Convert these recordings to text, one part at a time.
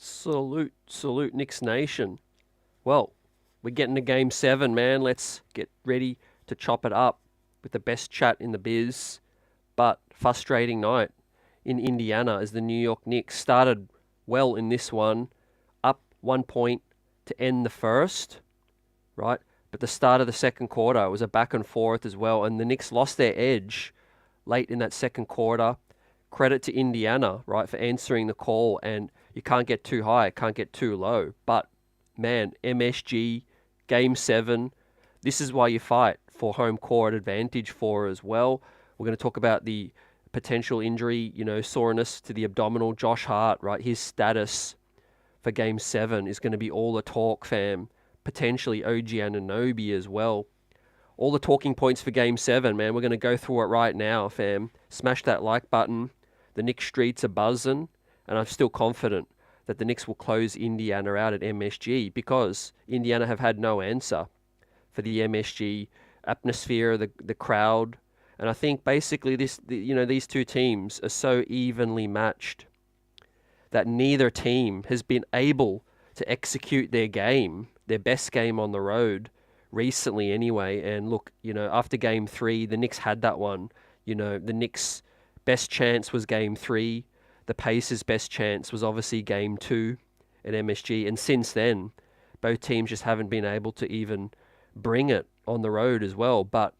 Salute, Knicks Nation. Well, we're getting to Game 7, man. Let's get ready to chop it up with the best chat in the biz. But frustrating night in Indiana as the New York Knicks started well in this one, up 1 point to end the first, right? But the start of the second quarter was a back and forth as well, and the Knicks lost their edge late in that second quarter. Credit to Indiana, right, for answering the call, and you can't get too high, can't get too low. But man, MSG, Game 7, this is why you fight for home court advantage for as well. We're going to talk about the potential injury, soreness to the abdominal. Josh Hart, right, his status for Game 7 is going to be all the talk, fam. Potentially OG Anunoby as well. All the talking points for Game 7, man. We're going to go through it right now, fam. Smash that like button. The Knicks streets are buzzing, and I'm still confident that the Knicks will close Indiana out at MSG because Indiana have had no answer for the MSG atmosphere, the crowd, and I think basically these two teams are so evenly matched that neither team has been able to execute their best game on the road recently anyway. And look, after Game 3, the Knicks had that one. The Knicks' best chance was Game 3. The Pacers' best chance was obviously Game 2 at MSG. And since then, both teams just haven't been able to even bring it on the road as well. But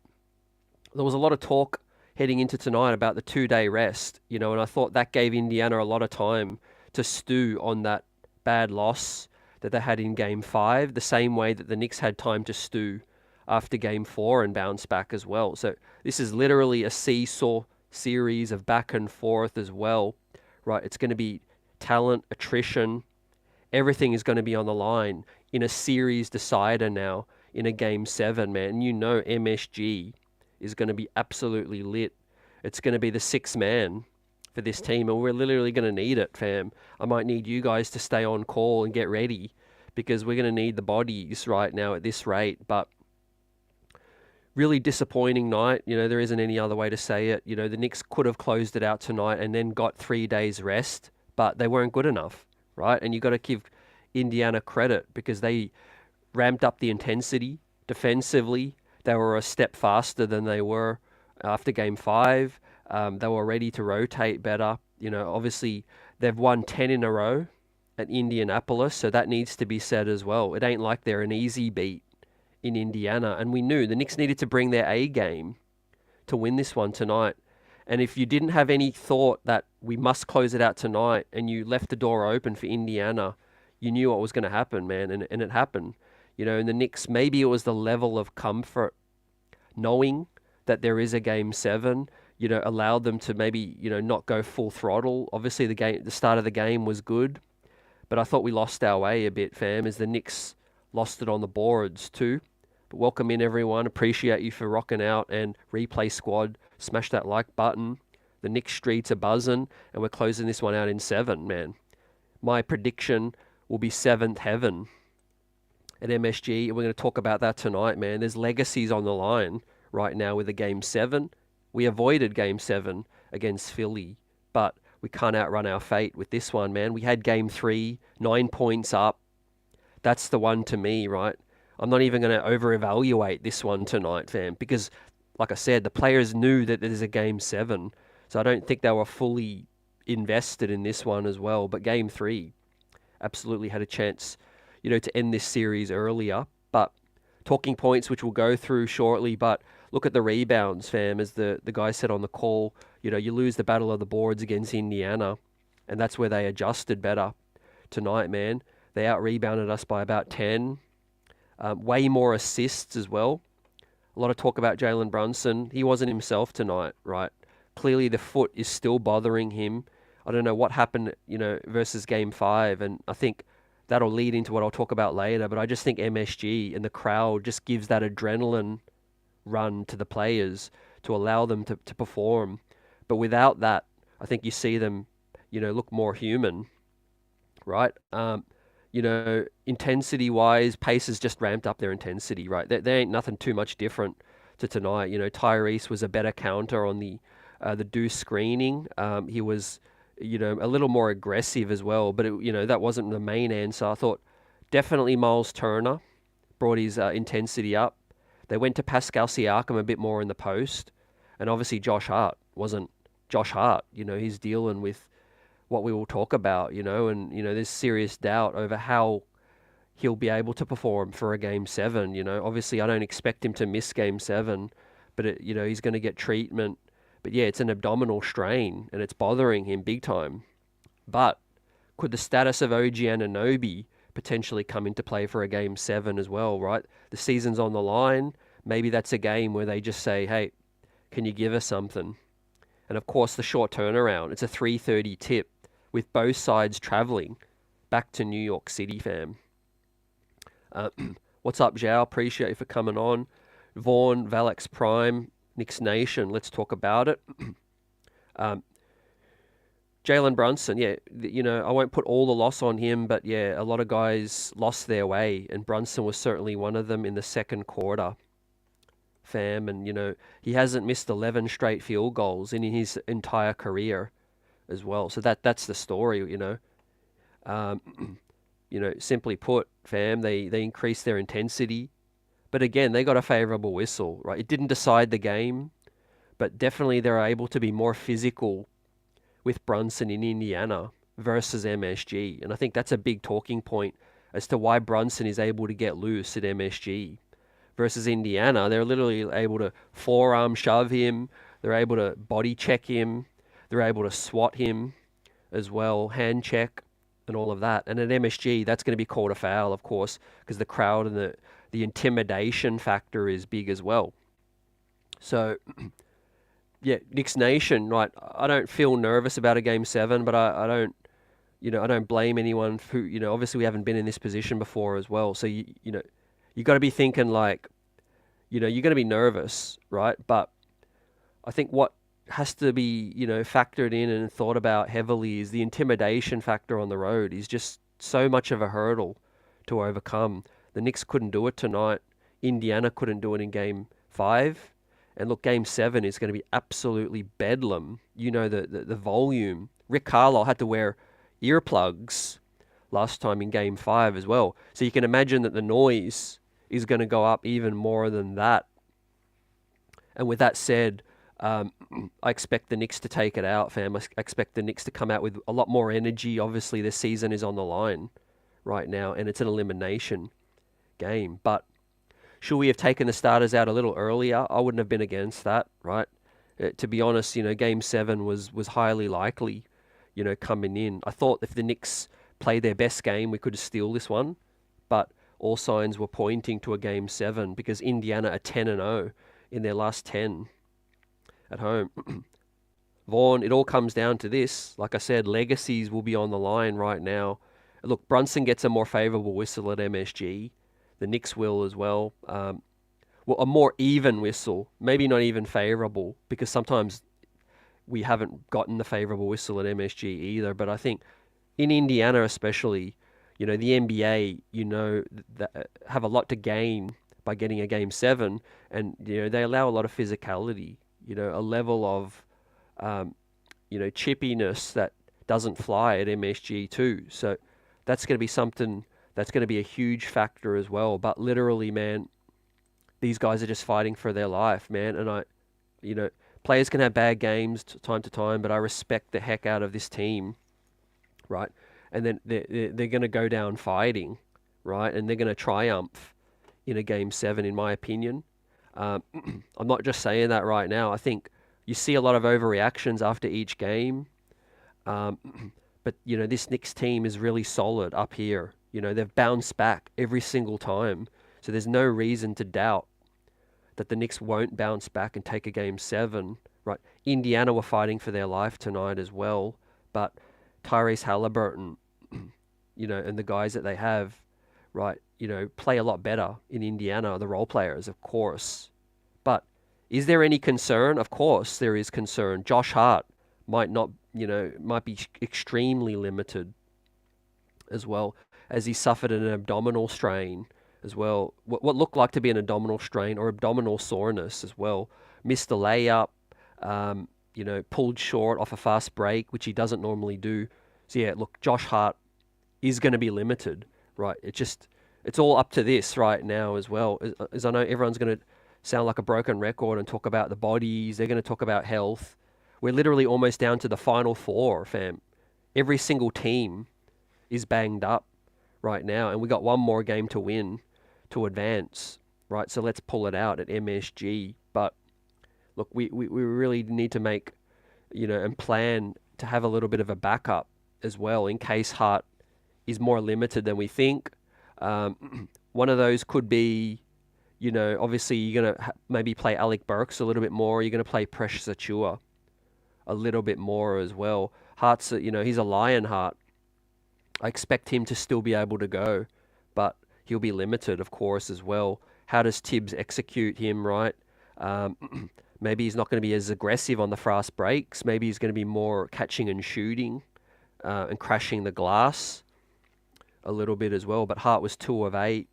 there was a lot of talk heading into tonight about the 2-day rest, and I thought that gave Indiana a lot of time to stew on that bad loss that they had in Game 5, the same way that the Knicks had time to stew after Game 4 and bounce back as well. So this is literally a seesaw series of back and forth as well, right? It's going to be talent, attrition, everything is going to be on the line in a series decider now in a Game 7, man. MSG is going to be absolutely lit. It's going to be the sixth man for this team, and we're literally going to need it, fam. I might need you guys to stay on call and get ready because we're going to need the bodies right now at this rate. But really disappointing night. There isn't any other way to say it. The Knicks could have closed it out tonight and then got 3 days rest, but they weren't good enough, right? And you got to give Indiana credit because they ramped up the intensity defensively. They were a step faster than they were after Game 5. They were ready to rotate better. Obviously, they've won 10 in a row at Indianapolis, so that needs to be said as well. It ain't like they're an easy beat in Indiana, and we knew the Knicks needed to bring their A game to win this one tonight. And if you didn't have any thought that we must close it out tonight and you left the door open for Indiana, you knew what was going to happen, man, and it happened. And the Knicks, maybe it was the level of comfort knowing that there is a Game 7, allowed them to maybe, not go full throttle. Obviously, the start of the game was good, but I thought we lost our way a bit, fam, as the Knicks lost it on the boards too. But welcome in, everyone. Appreciate you for rocking out, and Replay Squad, smash that like button. The Knicks streets are buzzing, and we're closing this one out in 7, man. My prediction will be 7th heaven at MSG, and we're going to talk about that tonight, man. There's legacies on the line right now with a Game 7. We avoided Game 7 against Philly, but we can't outrun our fate with this one, man. We had Game 3, 9 points up. That's the one to me, right? I'm not even going to over-evaluate this one tonight, fam, because, like I said, the players knew that there's a Game 7, so I don't think they were fully invested in this one as well. But Game 3 absolutely had a chance, to end this series earlier. But talking points, which we'll go through shortly, but look at the rebounds, fam, as the guy said on the call. You lose the battle of the boards against Indiana, and that's where they adjusted better tonight, man. They out-rebounded us by about 10. Way more assists as well. A lot of talk about Jalen Brunson. He wasn't himself tonight, right? Clearly the foot is still bothering him. I don't know what happened, versus Game 5, and I think that'll lead into what I'll talk about later, but I just think MSG and the crowd just gives that adrenaline run to the players to allow them to perform. But without that, I think you see them, look more human, right? Intensity-wise, Pacers just ramped up their intensity, right? There ain't nothing too much different to tonight. Tyrese was a better counter on the deuce screening. He was a little more aggressive as well. But that wasn't the main answer. I thought definitely Miles Turner brought his intensity up. They went to Pascal Siakam a bit more in the post, and obviously Josh Hart wasn't Josh Hart. He's dealing with what we will talk about. And there's serious doubt over how he'll be able to perform for a game 7. Obviously I don't expect him to miss game 7, but he's going to get treatment. But yeah, it's an abdominal strain and it's bothering him big time. But could the status of OG Anunoby potentially come into play for a game 7 as well, right? The season's on the line. Maybe that's a game where they just say, hey, can you give us something? And of course, the short turnaround. It's a 3:30 tip with both sides traveling back to New York City, fam. What's up, Zhao? Appreciate you for coming on. Vaughn, Valex Prime, Knicks Nation. Let's talk about it. Jalen Brunson, yeah, I won't put all the loss on him, but yeah, a lot of guys lost their way, and Brunson was certainly one of them in the second quarter, fam. And, he hasn't missed 11 straight field goals in his entire career as well. So that's the story, simply put, fam, they increased their intensity. But again, they got a favorable whistle, right? It didn't decide the game, but definitely they're able to be more physical with Brunson in Indiana versus MSG. And I think that's a big talking point as to why Brunson is able to get loose at MSG versus Indiana. They're literally able to forearm shove him. They're able to body check him. They're able to swat him as well, hand check and all of that. And at MSG, that's going to be called a foul, of course, because the crowd and the intimidation factor is big as well. So yeah, Knicks Nation, right? I don't feel nervous about a game 7, but I don't, I don't blame anyone who, obviously we haven't been in this position before as well. So you got to be thinking like, you're going to be nervous, right? But I think what has to be, factored in and thought about heavily is the intimidation factor on the road is just so much of a hurdle to overcome. The Knicks couldn't do it tonight. Indiana couldn't do it in game 5. And look, game 7 is going to be absolutely bedlam. The volume. Rick Carlisle had to wear earplugs last time in game 5 as well. So you can imagine that the noise is going to go up even more than that. And with that said, I expect the Knicks to take it out, fam. I expect the Knicks to come out with a lot more energy. Obviously, this season is on the line right now, and it's an elimination game. But should we have taken the starters out a little earlier? I wouldn't have been against that, right? To be honest, game 7 was highly likely, coming in. I thought if the Knicks played their best game, we could steal this one. But all signs were pointing to a game 7 because Indiana are 10-0 in their last 10 at home. Vaughn, it all comes down to this. Like I said, legacies will be on the line right now. Look, Brunson gets a more favorable whistle at MSG. The Knicks will as well. A more even whistle, maybe not even favorable, because sometimes we haven't gotten the favorable whistle at MSG either. But I think in Indiana especially, the NBA, have a lot to gain by getting a game 7, and they allow a lot of physicality, a level of chippiness that doesn't fly at MSG too. So that's going to be something that's going to be a huge factor as well. But literally, man, these guys are just fighting for their life, man. And players can have bad games time to time, but I respect the heck out of this team, right? And then they're going to go down fighting, right? And they're going to triumph in a game 7, in my opinion. I'm not just saying that right now. I think you see a lot of overreactions after each game. But, this Knicks team is really solid up here. They've bounced back every single time. So there's no reason to doubt that the Knicks won't bounce back and take a game 7, right? Indiana were fighting for their life tonight as well. But Tyrese Halliburton, and the guys that they have, right, play a lot better in Indiana, the role players, of course. But is there any concern? Of course there is concern. Josh Hart might be extremely limited as well, as he suffered an abdominal strain as well. What looked like to be an abdominal strain or abdominal soreness as well. Missed the layup. pulled short off a fast break, which he doesn't normally do. So yeah, look, Josh Hart is going to be limited, right? It's all up to this right now as well. As I know everyone's going to sound like a broken record and talk about the bodies. They're going to talk about health. We're literally almost down to the final four, fam. Every single team is banged up right now, and we got one more game to win to advance, right? So let's pull it out at MSG. But look, we really need to make, and plan to have a little bit of a backup as well in case Hart is more limited than we think. One of those could be, obviously you're going to maybe play Alec Burks a little bit more. You're going to play Precious Achua a little bit more as well. Hart's, he's a lion Hart. I expect him to still be able to go, but he'll be limited, of course, as well. How does Tibbs execute him, right? Maybe he's not going to be as aggressive on the fast breaks. Maybe he's going to be more catching and shooting and crashing the glass a little bit as well. But Hart was 2 of 8,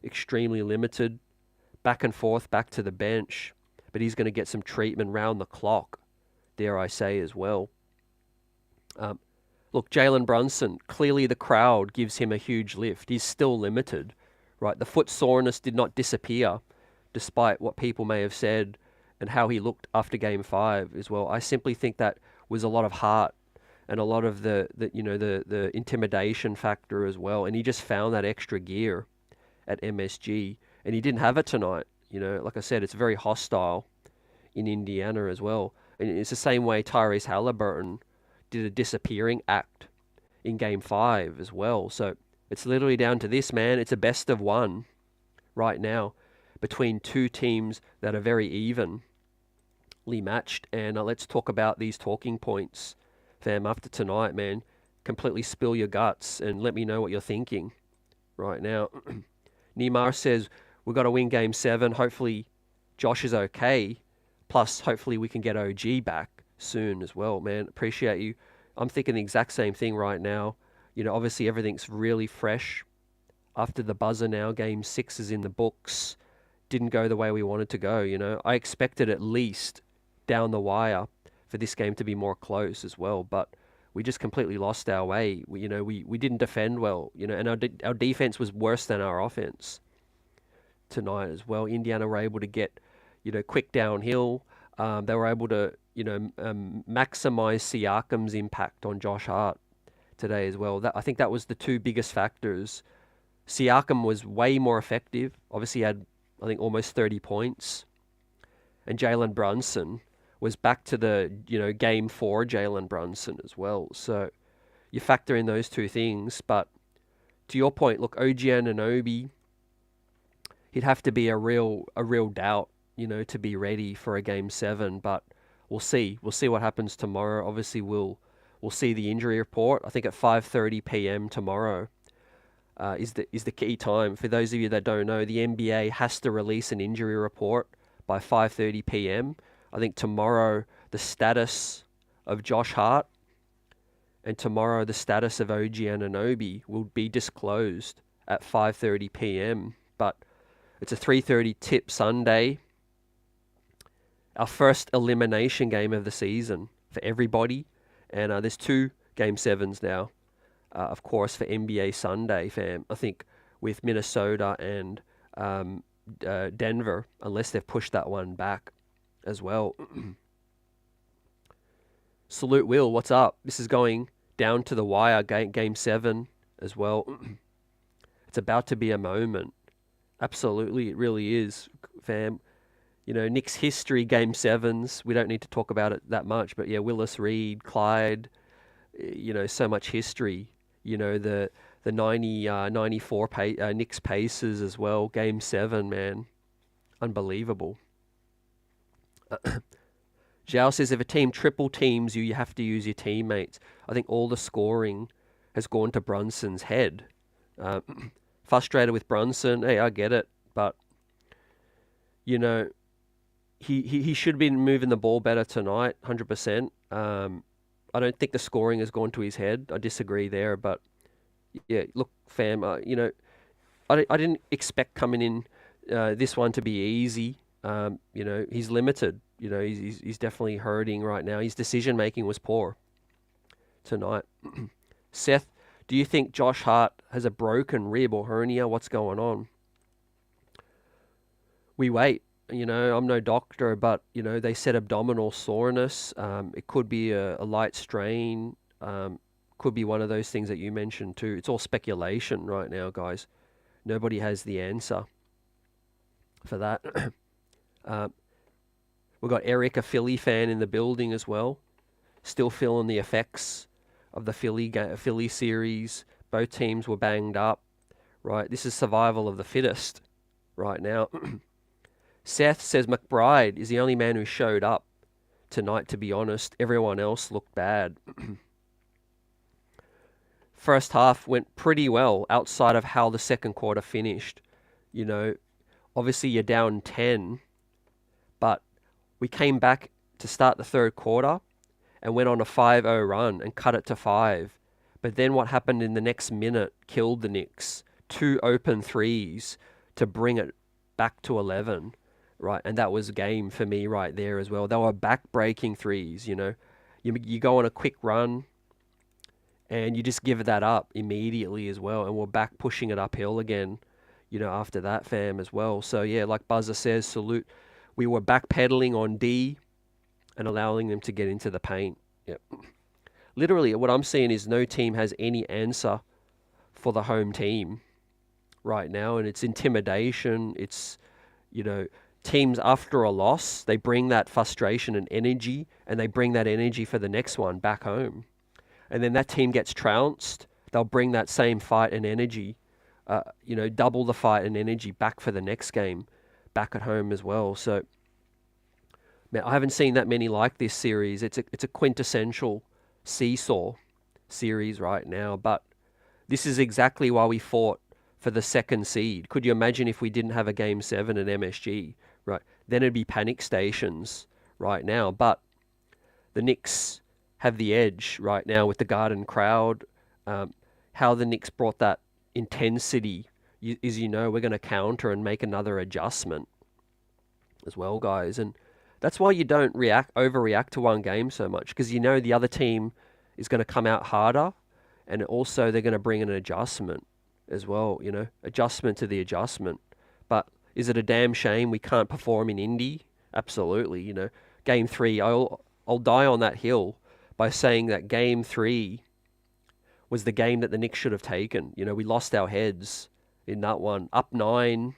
extremely limited. Back and forth, back to the bench. But he's going to get some treatment round the clock, dare I say, as well. Look, Jalen Brunson, clearly the crowd gives him a huge lift. He's still limited, right? The foot soreness did not disappear, despite what people may have said and how he looked after Game 5 as well. I simply think that was a lot of heart and a lot of the intimidation factor as well. And he just found that extra gear at MSG, and he didn't have it tonight. Like I said, it's very hostile in Indiana as well. And it's the same way Tyrese Halliburton did a disappearing act in Game 5 as well. So it's literally down to this, man. It's a best of one right now between two teams that are very evenly matched. And let's talk about these talking points, fam, after tonight, man. Completely spill your guts and let me know what you're thinking right now. Neymar says, we've got to win Game 7. Hopefully Josh is okay. Plus, hopefully we can get OG back soon as well, man. Appreciate you. I'm thinking the exact same thing right now. Obviously everything's really fresh after the buzzer now. Game 6 is in the books. Didn't go the way we wanted to go, I expected at least down the wire for this game to be more close as well, but we just completely lost our way. We didn't defend well, and our defense was worse than our offense tonight as well. Indiana were able to get, quick downhill. They were able to, maximize Siakam's impact on Josh Hart today as well. I think that was the two biggest factors. Siakam was way more effective. Obviously, he had, I think, almost 30 points. And Jalen Brunson was back to the, Game 4 Jalen Brunson as well. So you factor in those two things. But to your point, look, OG Anunoby, he'd have to be a real doubt, to be ready for a Game 7. But we'll see. We'll see what happens tomorrow. Obviously, we'll see the injury report. I think at 5:30 p.m. tomorrow is the key time. For those of you that don't know, the NBA has to release an injury report by 5:30 p.m. I think tomorrow the status of Josh Hart and tomorrow the status of OG Anunoby will be disclosed at 5:30 p.m. But it's a 3:30 tip Sunday. Our first elimination game of the season for everybody. And there's 2 Game 7s now, of course, for NBA Sunday, fam. I think with Minnesota and Denver, unless they've pushed that one back as well. Salute Will, what's up? This is going down to the wire, Game 7 as well. It's about to be a moment. Absolutely, it really is, fam. Knicks history, Game 7s. We don't need to talk about it that much, but yeah, Willis Reed, Clyde, so much history. The 94 Knicks Pacers as well. Game 7, man. Unbelievable. Zhao says, if a team triple teams you, you have to use your teammates. I think all the scoring has gone to Brunson's head. Frustrated with Brunson. Hey, I get it, but he should have been moving the ball better tonight, 100%. I don't think the scoring has gone to his head. I disagree there, but yeah, look, fam, I didn't expect coming in this one to be easy. He's limited. he's definitely hurting right now. His decision making was poor tonight. Seth, do you think Josh Hart has a broken rib or hernia? What's going on? We wait. I'm no doctor, but they said abdominal soreness. It could be a light strain. Could be one of those things that you mentioned too. It's all speculation right now, guys. Nobody has the answer for that. We've got Eric, a Philly fan, in the building as well. Still feeling the effects of the Philly series. Both teams were banged up, right? This is survival of the fittest right now. Seth says McBride is the only man who showed up tonight, to be honest. Everyone else looked bad. First half went pretty well outside of how the second quarter finished. Obviously you're down 10, but we came back to start the third quarter and went on a 5-0 run and cut it to 5. But then what happened in the next minute killed the Knicks. 2 open threes to bring it back to 11, right? And that was game for me right there as well. They were back-breaking threes, You go on a quick run and you just give that up immediately as well. And we're back pushing it uphill again, after that, fam, as well. So, yeah, like Buzzer says, salute. We were backpedaling on D and allowing them to get into the paint. Yep. Literally, what I'm seeing is no team has any answer for the home team right now. And it's intimidation. It's, teams after a loss, they bring that frustration and energy, and they bring that energy for the next one back home. And then that team gets trounced. They'll bring that same fight and energy, double the fight and energy back for the next game, back at home as well. So, man, I haven't seen that many like this series. It's a quintessential seesaw series right now. But this is exactly why we fought for the second seed. Could you imagine if we didn't have a Game 7 at MSG? Right, then it'd be panic stations right now. But the Knicks have the edge right now with the Garden crowd. How the Knicks brought that intensity is, we're going to counter and make another adjustment as well, guys. And that's why you don't overreact to one game so much, because the other team is going to come out harder, and also they're going to bring in an adjustment as well, adjustment to the adjustment. But is it a damn shame we can't perform in Indy? Absolutely. Game 3, I'll die on that hill by saying that Game 3 was the game that the Knicks should have taken. We lost our heads in that one. Up 9,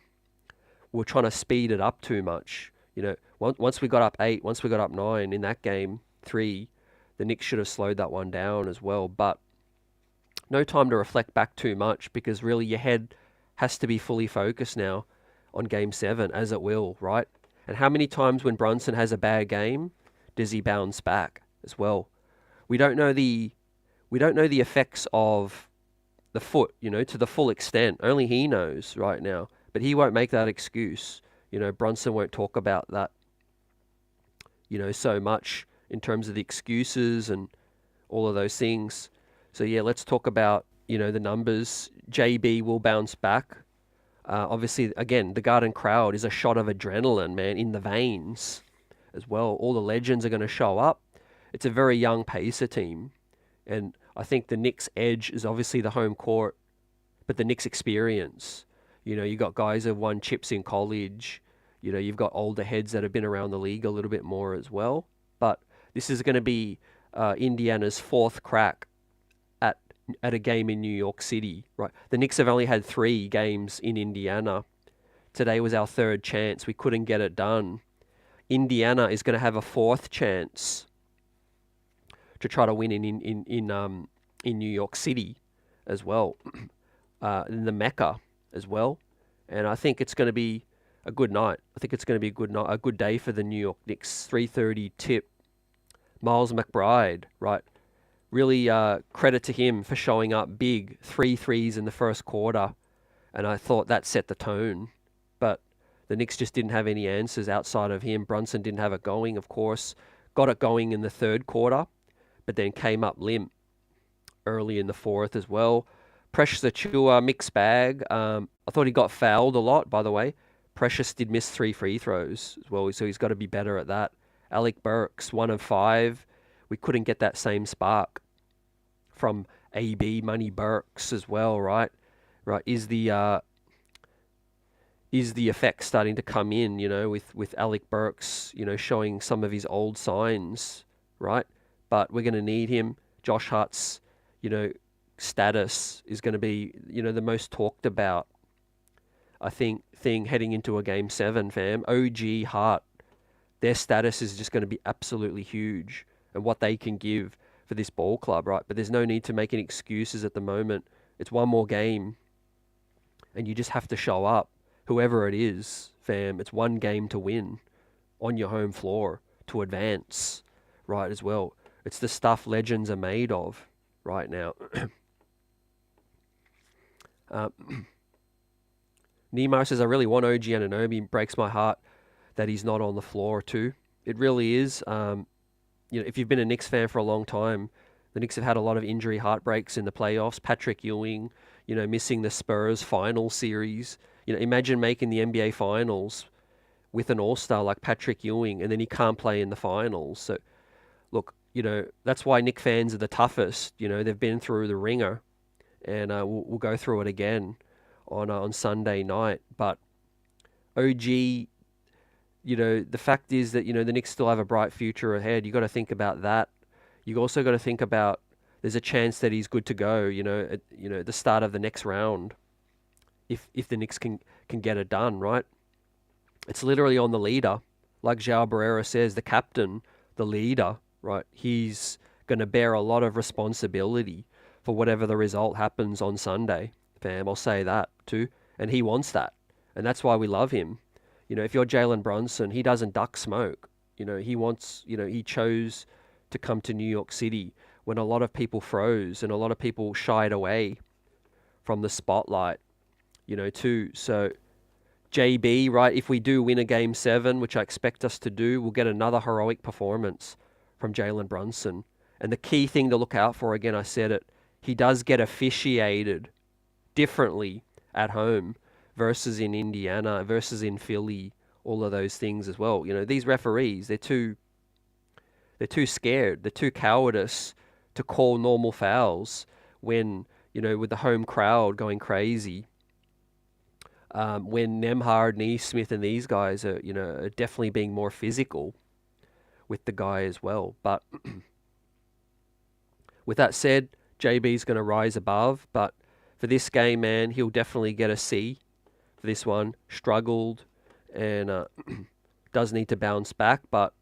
we were trying to speed it up too much. Once we got up 8, once we got up 9 in that Game 3, the Knicks should have slowed that one down as well. But no time to reflect back too much, because really your head has to be fully focused now on Game 7, as it will, right? And how many times when Brunson has a bad game does he bounce back as well? We don't know the effects of the foot, to the full extent. Only he knows right now. But he won't make that excuse. Brunson won't talk about that, so much in terms of the excuses and all of those things. So, yeah, let's talk about, the numbers. JB will bounce back. Obviously, again, the Garden crowd is a shot of adrenaline, man, in the veins as well. All the legends are going to show up. It's a very young Pacer team. And I think the Knicks' edge is obviously the home court, but the Knicks' experience. You got guys who have won chips in college. You've got older heads that have been around the league a little bit more as well. But this is going to be Indiana's 4th crack at a game in New York City, right? The Knicks have only had 3 games in Indiana. Today was our 3rd chance. We couldn't get it done. Indiana is going to have a 4th chance to try to win in New York City as well, in the Mecca as well. And I think it's going to be a good night. I think it's going to be a good day for the New York Knicks. 3:30 tip. Miles McBride, right? Really credit to him for showing up big. 3 threes in the first quarter. And I thought that set the tone. But the Knicks just didn't have any answers outside of him. Brunson didn't have it going, of course. Got it going in the 3rd quarter, but then came up limp early in the 4th as well. Precious Achiuwa, mixed bag. I thought he got fouled a lot, by the way. Precious did miss 3 free throws as well, so he's got to be better at that. Alec Burks, 1 of 5. We couldn't get that same spark from AB Money Burks as well, right? Right? Is the effect starting to come in, with Alec Burks, showing some of his old signs, right? But we're going to need him. Josh Hart's, status is going to be, the most talked about, I think, thing heading into a game 7, fam. OG Hart, their status is just going to be absolutely huge, and what they can give for this ball club, right? But there's no need to make any excuses at the moment. It's one more game, and you just have to show up. Whoever it is, fam, it's one game to win on your home floor to advance, right, as well. It's the stuff legends are made of right now. Nemo says, I really want OG Anunoby. Breaks my heart that he's not on the floor too. It really is. If you've been a Knicks fan for a long time, the Knicks have had a lot of injury heartbreaks in the playoffs. Patrick Ewing, missing the Spurs final series. Imagine making the NBA finals with an all-star like Patrick Ewing, and then he can't play in the finals. So, look, that's why Knicks fans are the toughest. They've been through the ringer, and we'll go through it again on Sunday night. But OG, the fact is that, the Knicks still have a bright future ahead. You got to think about that. You also got to think about there's a chance that he's good to go, at the start of the next round, if the Knicks can get it done, right? It's literally on the leader. Like João Barreira says, the captain, the leader, right? He's going to bear a lot of responsibility for whatever the result happens on Sunday, fam. I'll say that too. And he wants that. And that's why we love him. If you're Jalen Brunson, he doesn't duck smoke. He wants, he chose to come to New York City when a lot of people froze and a lot of people shied away from the spotlight, too. So JB, right, if we do win a game 7, which I expect us to do, we'll get another heroic performance from Jalen Brunson. And the key thing to look out for, again, I said it, he does get officiated differently at home versus in Indiana, versus in Philly, all of those things as well. These referees, they're too scared, they're too cowardice to call normal fouls when, with the home crowd going crazy. When Nemhard, Neesmith, and these guys are, are definitely being more physical with the guy as well. But with that said, JB's going to rise above. But for this game, man, he'll definitely get a C for this one. Struggled and does need to bounce back, but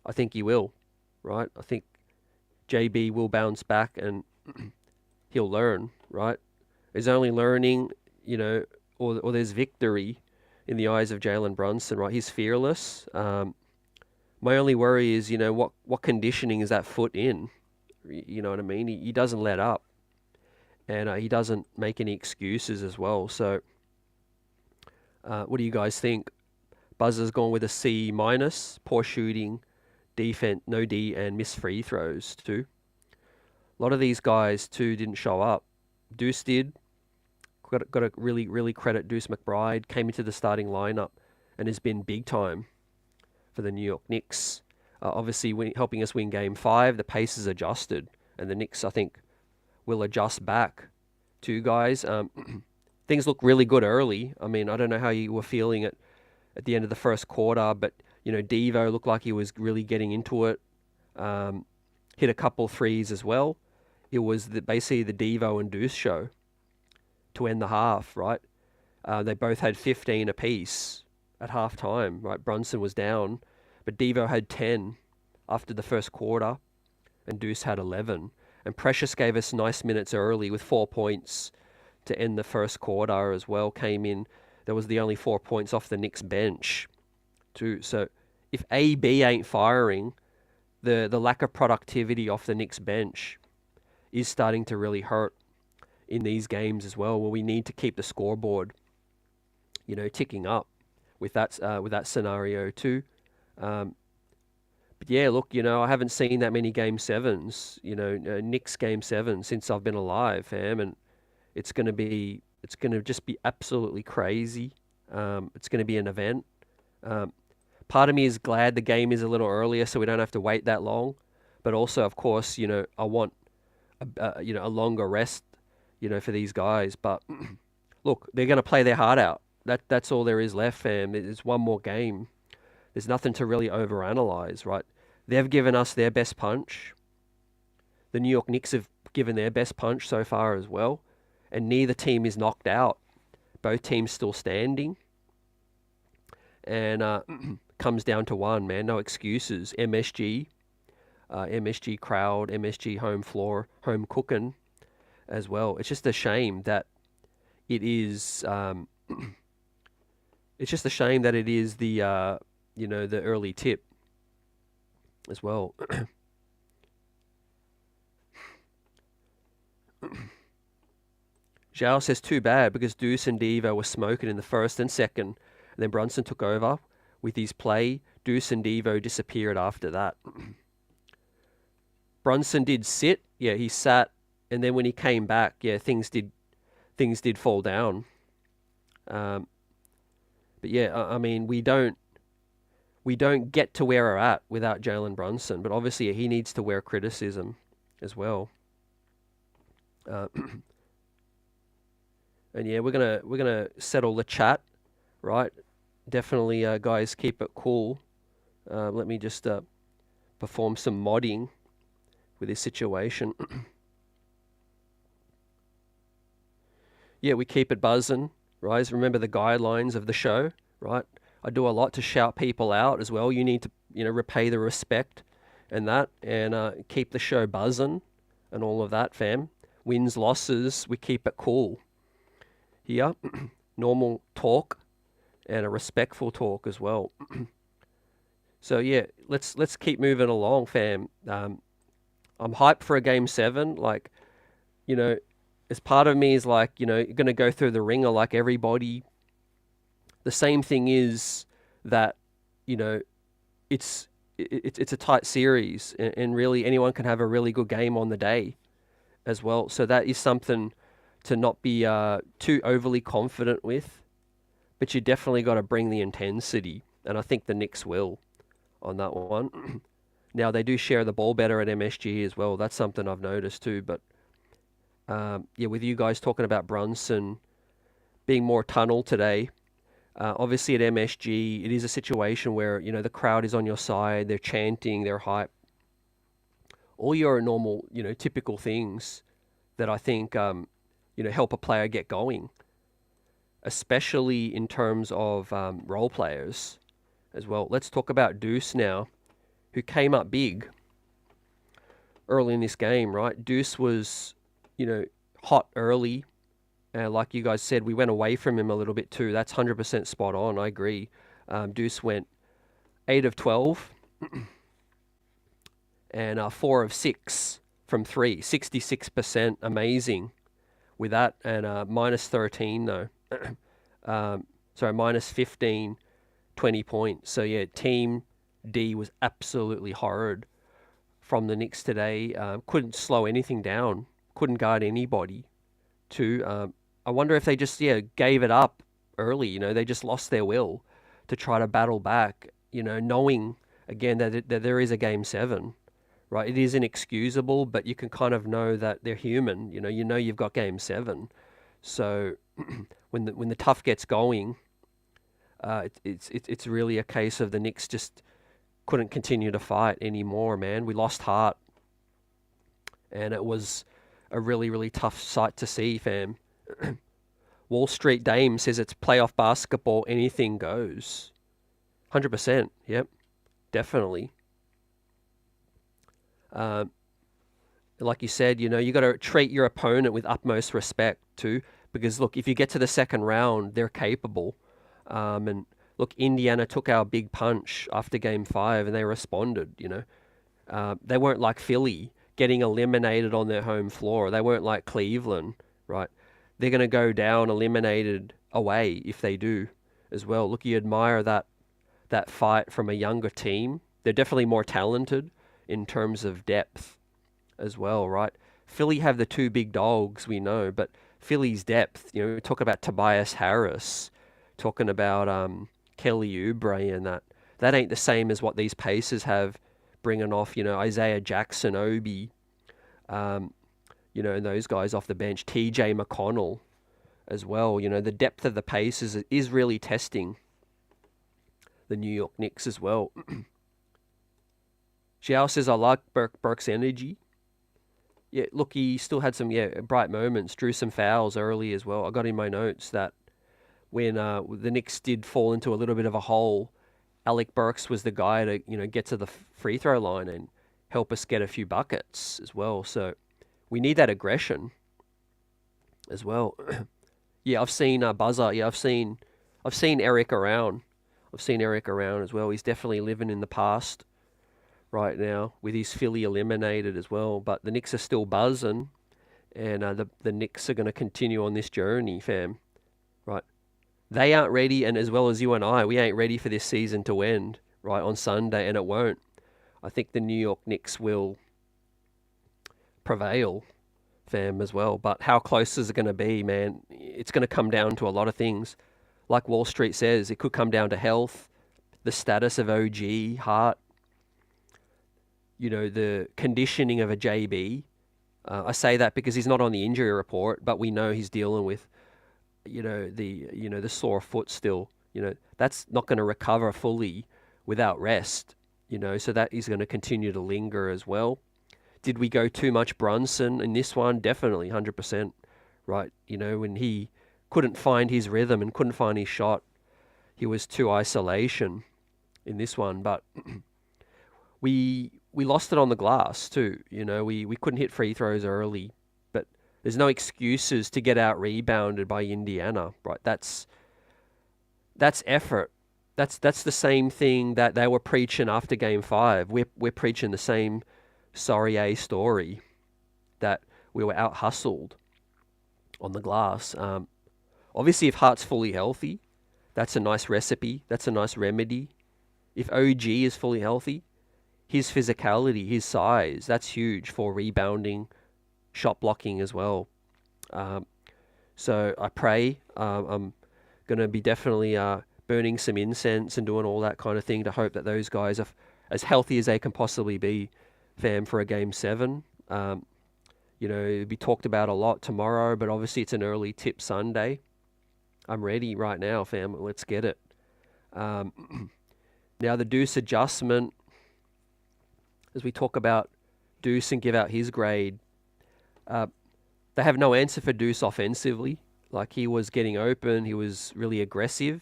I think he will, right? I think JB will bounce back and he'll learn, right? There's only learning, or there's victory in the eyes of Jalen Brunson, right? He's fearless. My only worry is, what conditioning is that foot in? You know what I mean? He doesn't let up, and he doesn't make any excuses as well. So, what do you guys think? Buzzer's gone with a C minus, poor shooting, defense, no D, and missed free throws too. A lot of these guys too didn't show up. Deuce did. Got to really, really credit Deuce McBride. Came into the starting lineup and has been big time for the New York Knicks. Obviously, helping us win Game 5. The PACERS adjusted, and the Knicks, I think, will adjust back too, guys. Things look really good early. I mean, I don't know how you were feeling at the end of the first quarter, but, Devo looked like he was really getting into it. Hit a couple threes as well. It was basically the Devo and Deuce show to end the half, right? They both had 15 apiece at halftime, right? Brunson was down, but Devo had 10 after the first quarter, and Deuce had 11. And Precious gave us nice minutes early with 4 points to end the first quarter as well. Came in, there was the only 4 points off the Knicks bench too. So if AB ain't firing, the lack of productivity off the Knicks bench is starting to really hurt in these games as well, where we need to keep the scoreboard, ticking up with that scenario too. But yeah, look, I haven't seen that many Game 7s, Knicks Game 7 since I've been alive, fam, and it's going to just be absolutely crazy. It's going to be an event. Part of me is glad the game is a little earlier so we don't have to wait that long. But also, of course, I want a longer rest, for these guys. But look, they're going to play their heart out. That's all there is left, fam. There's one more game. There's nothing to really overanalyze, right? They've given us their best punch. The New York Knicks have given their best punch so far as well. And neither team is knocked out. Both teams still standing. And comes down to one, man. No excuses. MSG crowd, MSG home floor, home cooking as well. It's just a shame that it is. It's just a shame that it is the the early tip as well. Zhao says too bad because Deuce and Devo were smoking in the first and second, and then Brunson took over with his play. Deuce and Devo disappeared after that. Brunson did sit, yeah, he sat, and then when he came back, yeah, things did fall down. But yeah, I mean, we don't get to where we're at without Jalen Brunson, but obviously he needs to wear criticism as well. And yeah, we're gonna settle the chat, right? Definitely, guys, keep it cool. Let me just perform some modding with this situation. Yeah, we keep it buzzing, right? Remember the guidelines of the show, right? I do a lot to shout people out as well. You need to, repay the respect and that, and keep the show buzzing and all of that, fam. Wins, losses, we keep it cool. Here, normal talk and a respectful talk as well. So yeah, let's keep moving along, fam. I'm hyped for a game 7. Like, as part of me is like, you're going to go through the ringer like everybody. The same thing is that, it's a tight series, and really anyone can have a really good game on the day as well. So that is something to not be too overly confident with, but you definitely got to bring the intensity, and I think the Knicks will on that one. Now, they do share the ball better at MSG as well. That's something I've noticed too. But, yeah, with you guys talking about Brunson being more tunnel today, obviously at MSG, it is a situation where, the crowd is on your side. They're chanting, they're hype. All your normal, typical things that I think, help a player get going, especially in terms of role players as well. Let's talk about Deuce now, who came up big early in this game, right? Deuce was, hot early. Like you guys said, we went away from him a little bit too. That's 100% spot on. I agree. Deuce went 8 of 12 and 4 of 6 from 3. 66%. Amazing with that. And minus 13 though. Sorry, minus 15, 20 points. So yeah, Team D was absolutely horrid from the Knicks today. Couldn't slow anything down. Couldn't guard anybody too. I wonder if they just gave it up early. They just lost their will to try to battle back. Knowing again that there is a game 7, right? It is inexcusable, but you can kind of know that they're human. You've got game 7, so when the tough gets going, it's really a case of the Knicks just couldn't continue to fight anymore, man. We lost Hart, and it was a really, really tough sight to see, fam. Wall Street Dame says it's playoff basketball, anything goes. 100%, yep, definitely. Like you said, you got to treat your opponent with utmost respect too, because look, if you get to the second round, they're capable. And look, Indiana took our big punch after game 5 and they responded, They weren't like Philly getting eliminated on their home floor. They weren't like Cleveland, right? They're going to go down eliminated away if they do as well. Look, you admire that fight from a younger team. They're definitely more talented in terms of depth as well, right? Philly have the 2 big dogs, we know, but Philly's depth, we talk about Tobias Harris, talking about Kelly Oubre and that. that ain't the same as what these Pacers have, bringing off, Isaiah Jackson, Obi, and those guys off the bench, TJ McConnell as well. The depth of the Pacers is really testing the New York Knicks as well. Xiao says, I like Burke's energy. Yeah, look, he still had some bright moments, drew some fouls early as well. I got in my notes that when the Knicks did fall into a little bit of a hole, Alec Burks was the guy to get to the free throw line and help us get a few buckets as well. So we need that aggression as well. Yeah, I've seen Buzzer. Yeah, I've seen Eric around. I've seen Eric around as well. He's definitely living in the past right now with his Philly eliminated as well. But the Knicks are still buzzing, and the Knicks are going to continue on this journey, fam. Right? They aren't ready, and as well as you and I, we ain't ready for this season to end, right, on Sunday, and it won't. I think the New York Knicks will prevail, fam, as well. But how close is it going to be, man? It's going to come down to a lot of things. Like Wall Street says, it could come down to health, the status of OG, Hart, the conditioning of a JB. I say that because he's not on the injury report, but we know he's dealing with, the sore foot still. That's not going to recover fully without rest. So that is going to continue to linger as well. Did we go too much Brunson in this one? Definitely, 100%. Right? When he couldn't find his rhythm and couldn't find his shot, he was too isolation in this one. But we lost it on the glass too. We couldn't hit free throws early, but there's no excuses to get out rebounded by Indiana, right? That's effort. That's the same thing that they were preaching after Game 5. We're preaching the same sorry story, that we were out hustled on the glass. Obviously, if Hart's fully healthy, that's a nice recipe. That's a nice remedy. If OG is fully healthy, his physicality, his size, that's huge for rebounding, shot blocking as well. So I pray. I'm going to be definitely burning some incense and doing all that kind of thing to hope that those guys are as healthy as they can possibly be, fam, for a Game 7. It'll be talked about a lot tomorrow, but obviously it's an early tip Sunday. I'm ready right now, fam. Let's get it. Now the Deuce adjustment, as we talk about Deuce and give out his grade, they have no answer for Deuce offensively. Like, he was getting open, he was really aggressive,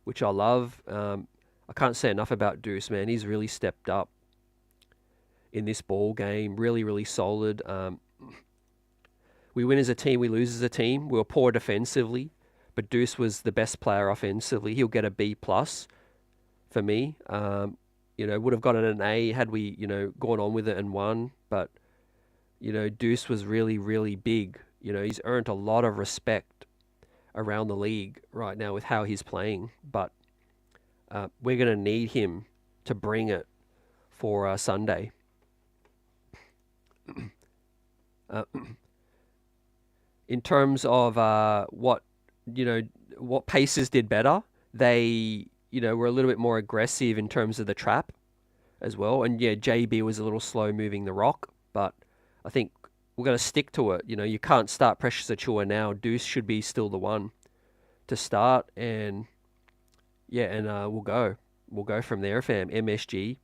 which I love. I can't say enough about Deuce, man. He's really stepped up in this ball game. Really, really solid. We win as a team, we lose as a team. We were poor defensively, but Deuce was the best player offensively. He'll get a B+ for me. Would have gotten an A had we, gone on with it and won. But, Deuce was really, really big. He's earned a lot of respect around the league right now with how he's playing. But we're going to need him to bring it for Sunday. In terms of what Pacers did better, they were a little bit more aggressive in terms of the trap as well. And yeah, JB was a little slow moving the rock, but I think we're going to stick to it. You can't start Precious Achiuwa now. Deuce should be still the one to start, and we'll go from there, fam. MSG,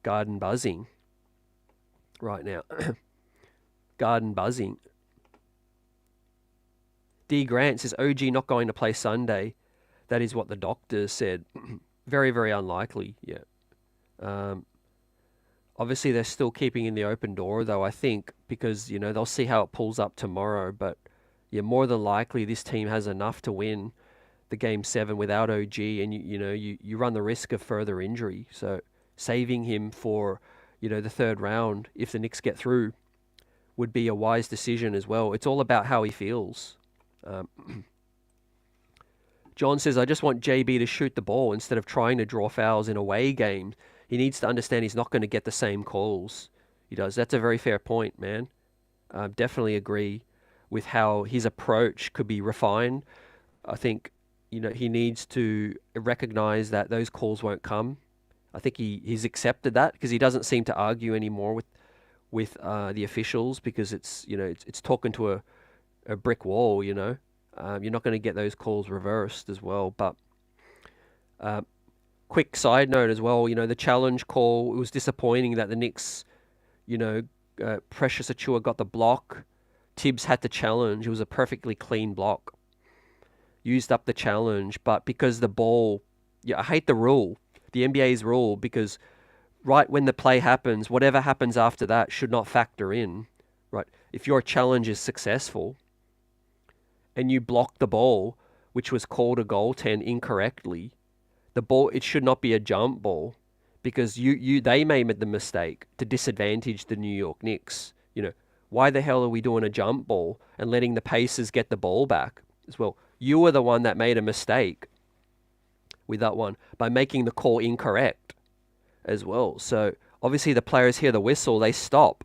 Garden buzzing right now. Garden buzzing. D. Grant says, OG not going to play Sunday. That is what the doctors said. Very, very unlikely, yeah. Obviously, they're still keeping in the open door, though, I think, because, they'll see how it pulls up tomorrow. But, yeah, more than likely, this team has enough to win the Game 7 without OG, and, you run the risk of further injury. So, saving him for, the third round, if the Knicks get through, would be a wise decision as well. It's all about how he feels. John says, I just want JB to shoot the ball instead of trying to draw fouls in away games. He needs to understand he's not going to get the same calls he does. That's a very fair point, man. Definitely agree with how his approach could be refined. I think, he needs to recognize that those calls won't come I think he's accepted that because he doesn't seem to argue anymore with the officials because it's talking to a brick wall. You're not going to get those calls reversed as well. But uh, quick side note as well, the challenge call, it was disappointing that the Knicks, you know, Precious Achua got the block. Tibbs had to challenge. It was a perfectly clean block. Used up the challenge, but because the ball, I hate the rule, the NBA's rule, because right when the play happens, whatever happens after that should not factor in, right? If your challenge is successful and you block the ball, which was called a goaltend incorrectly, the ball, it should not be a jump ball because they made the mistake to disadvantage the New York Knicks. Why the hell are we doing a jump ball and letting the Pacers get the ball back as well? You were the one that made a mistake with that one by making the call incorrect as well. So obviously the players hear the whistle, they stop.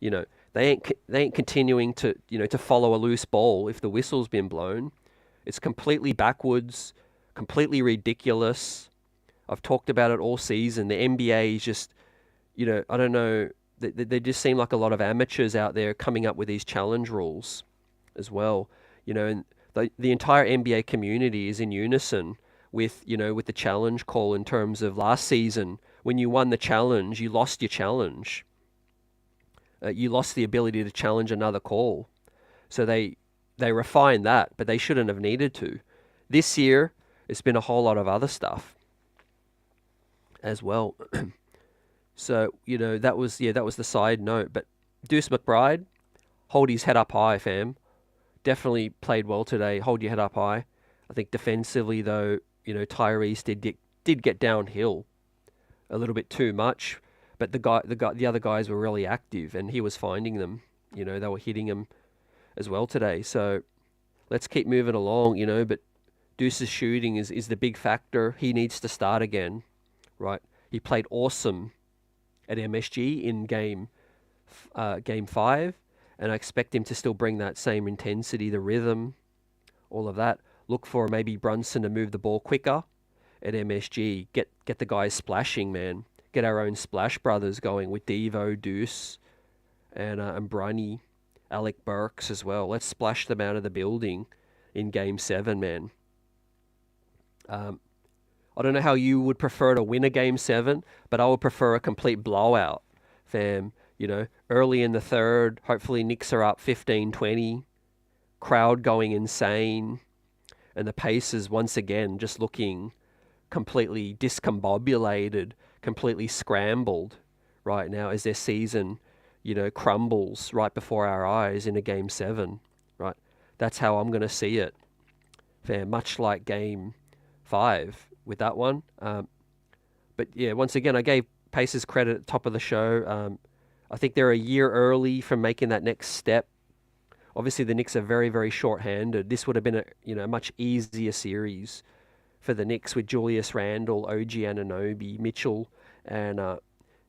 They ain't continuing to follow a loose ball if the whistle's been blown. It's completely backwards, completely ridiculous. I've talked about it all season. The NBA is just, I don't know, they just seem like a lot of amateurs out there coming up with these challenge rules as well. And the entire NBA community is in unison with the challenge call in terms of last season. When you won the challenge, you lost your challenge. You lost the ability to challenge another call. So they refined that, but they shouldn't have needed to. This year, it's been a whole lot of other stuff as well. So, that was the side note. But Deuce McBride, hold his head up high, fam. Definitely played well today. Hold your head up high. I think defensively, though, Tyrese did get downhill a little bit too much. But the other guys were really active, and he was finding them. They were hitting him as well today. So let's keep moving along. But Deuce's shooting is the big factor. He needs to start again, right? He played awesome at MSG in game 5. And I expect him to still bring that same intensity, the rhythm, all of that. Look for maybe Brunson to move the ball quicker at MSG. Get the guys splashing, man. Get our own Splash Brothers going with Devo, Deuce, and Brunny, Alec Burks as well. Let's splash them out of the building in Game 7, man. I don't know how you would prefer to win a Game 7, but I would prefer a complete blowout, fam. Early in the third, hopefully Knicks are up 15-20, crowd going insane, and the Pacers once again just looking completely discombobulated, completely scrambled right now as their season, crumbles right before our eyes in a Game 7, right? That's how I'm going to see it, fam, much like Game 5 with that one. But yeah, once again, I gave Pacers credit at the top of the show. I think they're a year early from making that next step. Obviously, the Knicks are very, very short-handed. This would have been a much easier series for the Knicks with Julius Randle, OG Anunoby, Mitchell, and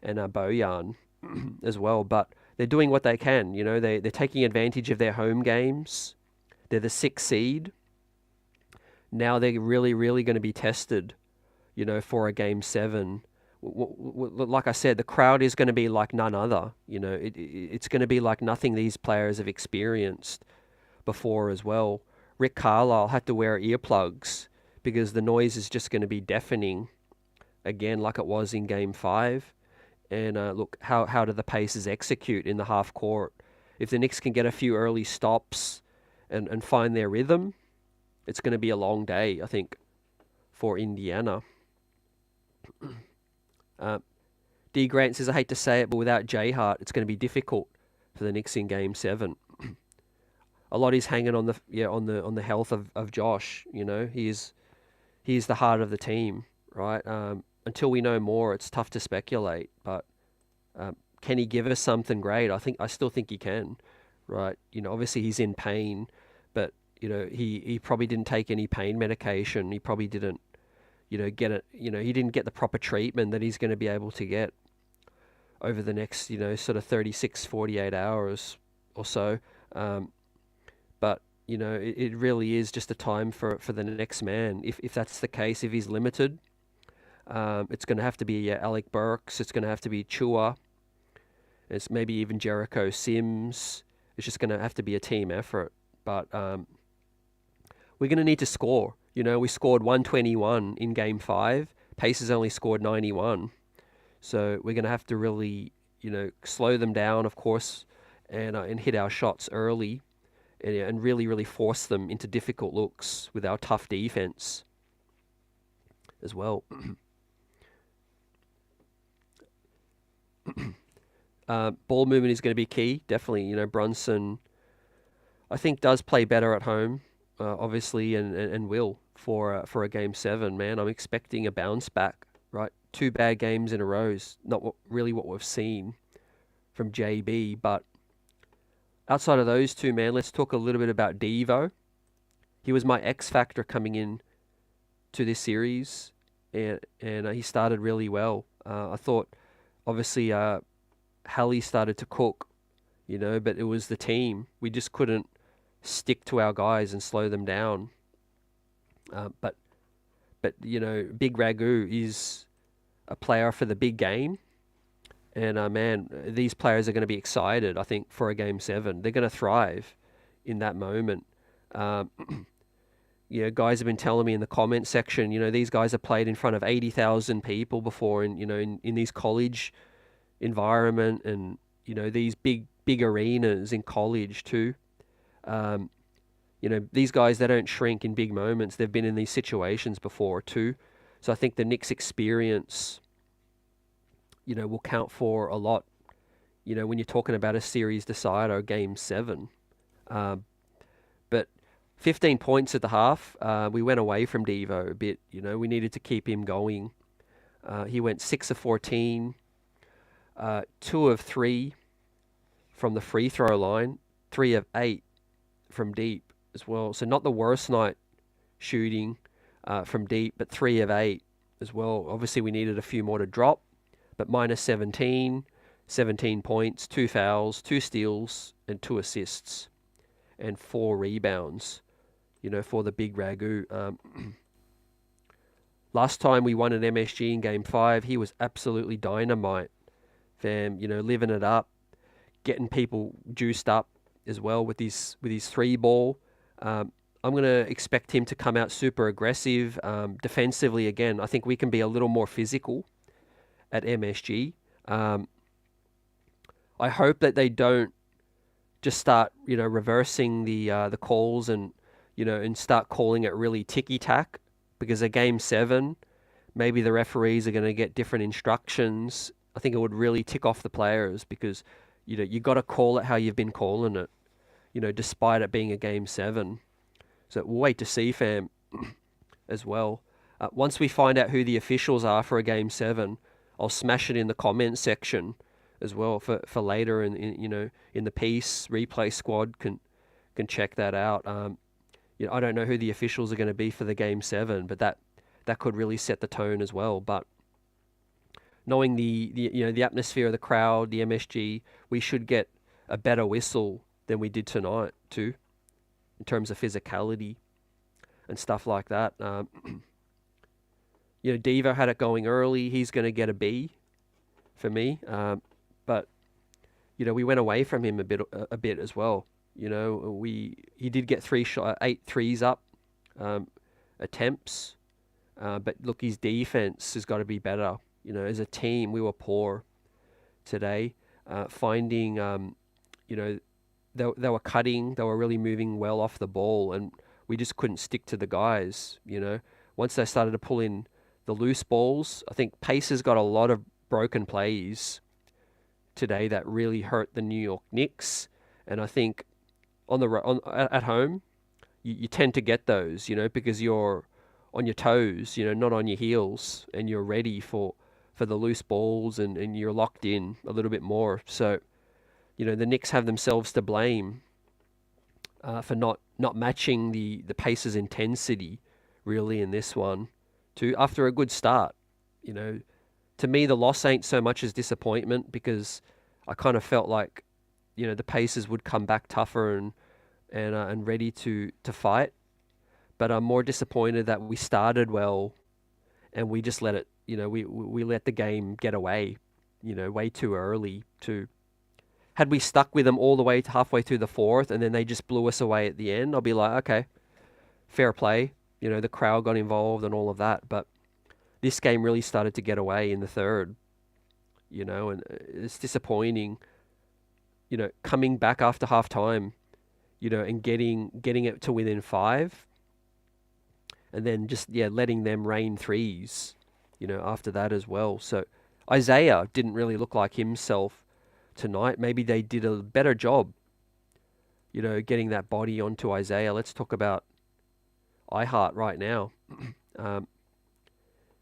Bojan as well. But they're doing what they can. They're taking advantage of their home games. They're the 6th seed. Now they're really, really going to be tested, for a Game 7. Like I said, the crowd is going to be like none other. It's going to be like nothing these players have experienced before as well. Rick Carlisle had to wear earplugs because the noise is just going to be deafening again, like it was in Game 5. And look, how do the Pacers execute in the half court? If the Knicks can get a few early stops and find their rhythm, it's going to be a long day, I think, for Indiana. D. Grant says, I hate to say it, but without J. Hart, it's going to be difficult for the Knicks in Game 7. A lot is hanging on the health of Josh. He is the heart of the team, right? Until we know more, it's tough to speculate. But can he give us something great? I still think he can, right? Obviously he's in pain, but he probably didn't take any pain medication. He probably didn't. Get it. He didn't get the proper treatment that he's going to be able to get over the next, sort of 36, 48 hours or so. But, it really is just a time for the next man. If that's the case, if he's limited, It's going to have to be Alec Burks. It's going to have to be Chua. It's maybe even Jericho Sims. It's just going to have to be a team effort. But we're going to need to score. We scored 121 in Game 5. Pacers only scored 91. So we're going to have to really, slow them down, of course, and hit our shots early and really, really force them into difficult looks with our tough defense as well. Ball movement is going to be key, definitely. Brunson, I think, does play better at home, obviously, and will for a Game 7, man. I'm expecting a bounce back, right? 2 bad games in a row is not really what we've seen from JB, but outside of those two, man, let's talk a little bit about Devo. He was my X factor coming in to this series, and he started really well. I thought, obviously, Hallie started to cook, but it was the team. We just couldn't stick to our guys and slow them down. But Big Ragu is a player for the big game. And man, these players are going to be excited, I think, for a Game 7. They're going to thrive in that moment. Guys have been telling me in the comment section, these guys have played in front of 80,000 people before in these college environment and, these big arenas in college too. These guys, they don't shrink in big moments. They've been in these situations before too. So I think the Knicks experience, will count for a lot, when you're talking about a series decider, Game 7. But 15 points at the half, we went away from Devo a bit. We needed to keep him going. He went 6 of 14, 2 of 3 from the free throw line, 3 of 8 from deep as well. So not the worst night shooting from deep, but 3 of 8 as well. Obviously, we needed a few more to drop, but minus 17 points, 2 fouls, 2 steals, and 2 assists, and 4 rebounds, for the Big Ragu. Last time we won an MSG in Game 5, he was absolutely dynamite, fam. Living it up, getting people juiced up as well with his 3-ball. I'm going to expect him to come out super aggressive. Defensively, again, I think we can be a little more physical at MSG. I hope that they don't just start, reversing the calls and start calling it really ticky-tack, because a Game 7, maybe the referees are going to get different instructions. I think it would really tick off the players because, you got to call it how you've been calling it, despite it being a Game 7. So we'll wait to see, fam, as well. Once we find out who the officials are for a Game 7, I'll smash it in the comments section as well for later, and in the piece. Replay squad can check that out. I don't know who the officials are going to be for the Game 7, but that could really set the tone as well. But knowing the atmosphere of the crowd, the MSG, we should get a better whistle than we did tonight too, in terms of physicality and stuff like that. Devo had it going early. He's going to get a B for me. But we went away from him a bit as well. He did get 8 threes up attempts. But look, his defense has got to be better. As a team, we were poor today. Finding, they were cutting. They were really moving well off the ball, and we just couldn't stick to the guys. Once they started to pull in the loose balls, I think Pacers got a lot of broken plays today that really hurt the New York Knicks. And I think at home, you tend to get those, because you're on your toes, not on your heels, and you're ready for the loose balls, and you're locked in a little bit more. So, the Knicks have themselves to blame for not matching the Pacers' intensity really in this one too, after a good start. To me, the loss ain't so much as disappointment, because I kind of felt like, the Pacers would come back tougher and ready to fight. But I'm more disappointed that we started well and we just let it, we let the game get away, way too early to. Had we stuck with them all the way to halfway through the fourth, and then they just blew us away at the end, I'll be like, okay, fair play. The crowd got involved and all of that, but this game really started to get away in the third, and it's disappointing, coming back after half time, and getting it to within 5, and then just letting them rain threes, after that as well. So Isaiah didn't really look like himself tonight. Maybe they did a better job, getting that body onto Isaiah. Let's talk about Hart right now.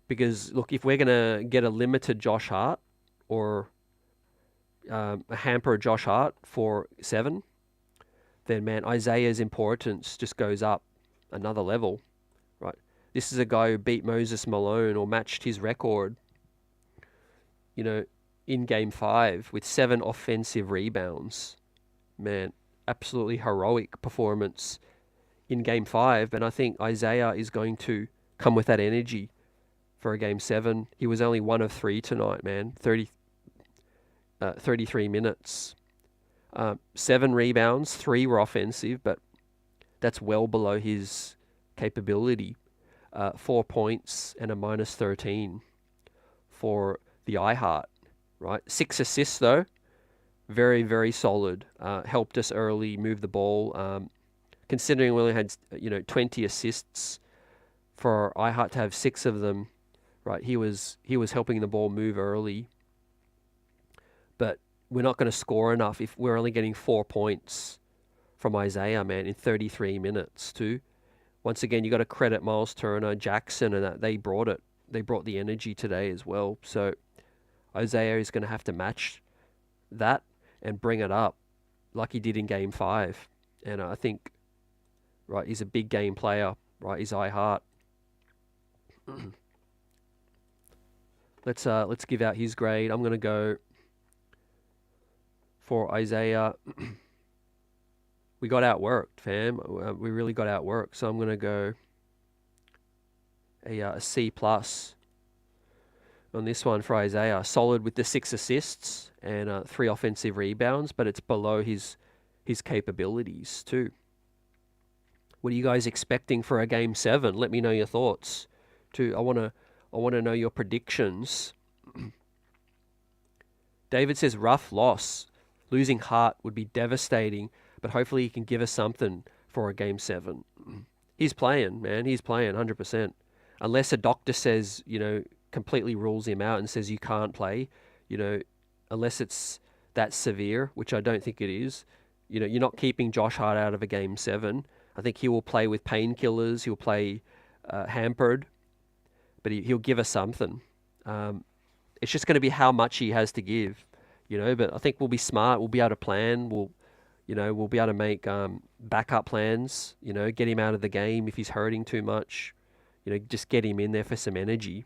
Because look, if we're gonna get a limited Josh Hart or a hamper Josh Hart for 7, then man, Isaiah's importance just goes up another level, right? This is a guy who beat Moses Malone or matched his record, in Game 5 with 7 offensive rebounds. Man, absolutely heroic performance in Game 5, and I think Isaiah is going to come with that energy for a Game 7. He was only 1 of 3 tonight, man. 33 minutes. 7 rebounds, 3 were offensive, but that's well below his capability. 4 points and a -13 for the iHeart, right? 6 assists, though. Very, very solid. Helped us early, move the ball. Considering we only had 20 assists, for iHeart to have 6 of them, right? He was helping the ball move early. But we're not going to score enough if we're only getting 4 points from Isaiah, man, in 33 minutes too. Once again, you got to credit Miles Turner, Jackson, and that they brought it. They brought the energy today as well. So Isaiah is going to have to match that and bring it up like he did in Game 5. And I think, right, he's a big game player, right? He's iHeart. Let's give out his grade. I'm going to go for Isaiah. We got outworked, fam. We really got outworked. So I'm going to go a C+ on this one for Isaiah. Solid with the 6 assists and 3 offensive rebounds, but it's below his capabilities too. What are you guys expecting for a Game 7? Let me know your thoughts too. I want to know your predictions. David says rough loss. Losing Hart would be devastating, but hopefully he can give us something for a Game 7. He's playing, man. He's playing 100%. Unless a doctor says, completely rules him out and says you can't play, unless it's that severe, which I don't think it is. You're not keeping Josh Hart out of a Game 7. I think he will play with painkillers. He'll play hampered, but he'll give us something. It's just going to be how much he has to give, But I think we'll be smart. We'll be able to plan. We'll be able to make backup plans. Get him out of the game if he's hurting too much. Just get him in there for some energy.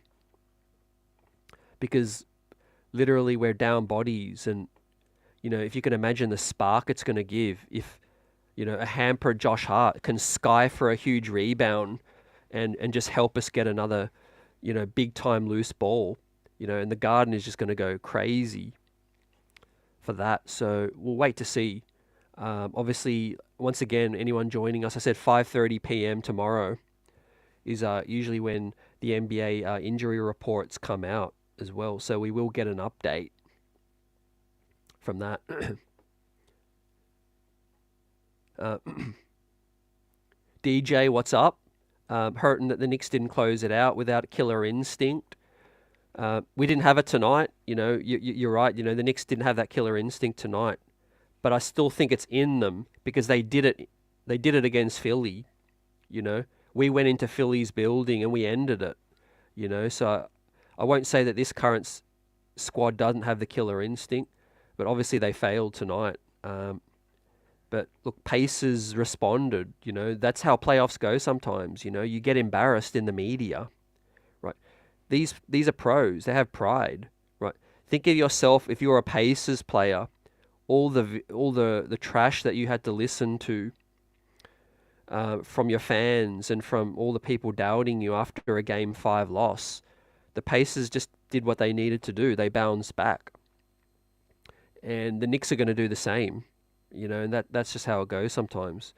Because literally we're down bodies, and if you can imagine the spark it's going to give if a hampered Josh Hart can sky for a huge rebound and just help us get another big time loose ball, and the Garden is just going to go crazy for that. So we'll wait to see. Obviously, once again, anyone joining us, I said 5:30 p.m. tomorrow is usually when the NBA injury reports come out as well. So we will get an update from that. DJ, what's up? Hurting that the Knicks didn't close it out without killer instinct. We didn't have it tonight. You're right. The Knicks didn't have that killer instinct tonight, but I still think it's in them because they did it. They did it against Philly. We went into Philly's building and we ended it. So I won't say that this current squad doesn't have the killer instinct, but obviously they failed tonight. But look, Pacers responded. That's how playoffs go sometimes. You get embarrassed in the media, right? These are pros. They have pride, right? Think of yourself if you're a Pacers player, all the trash that you had to listen to from your fans and from all the people doubting you after a Game 5 loss. the Pacers just did what they needed to do. They bounced back. And the Knicks are going to do the same, and that's just how it goes sometimes,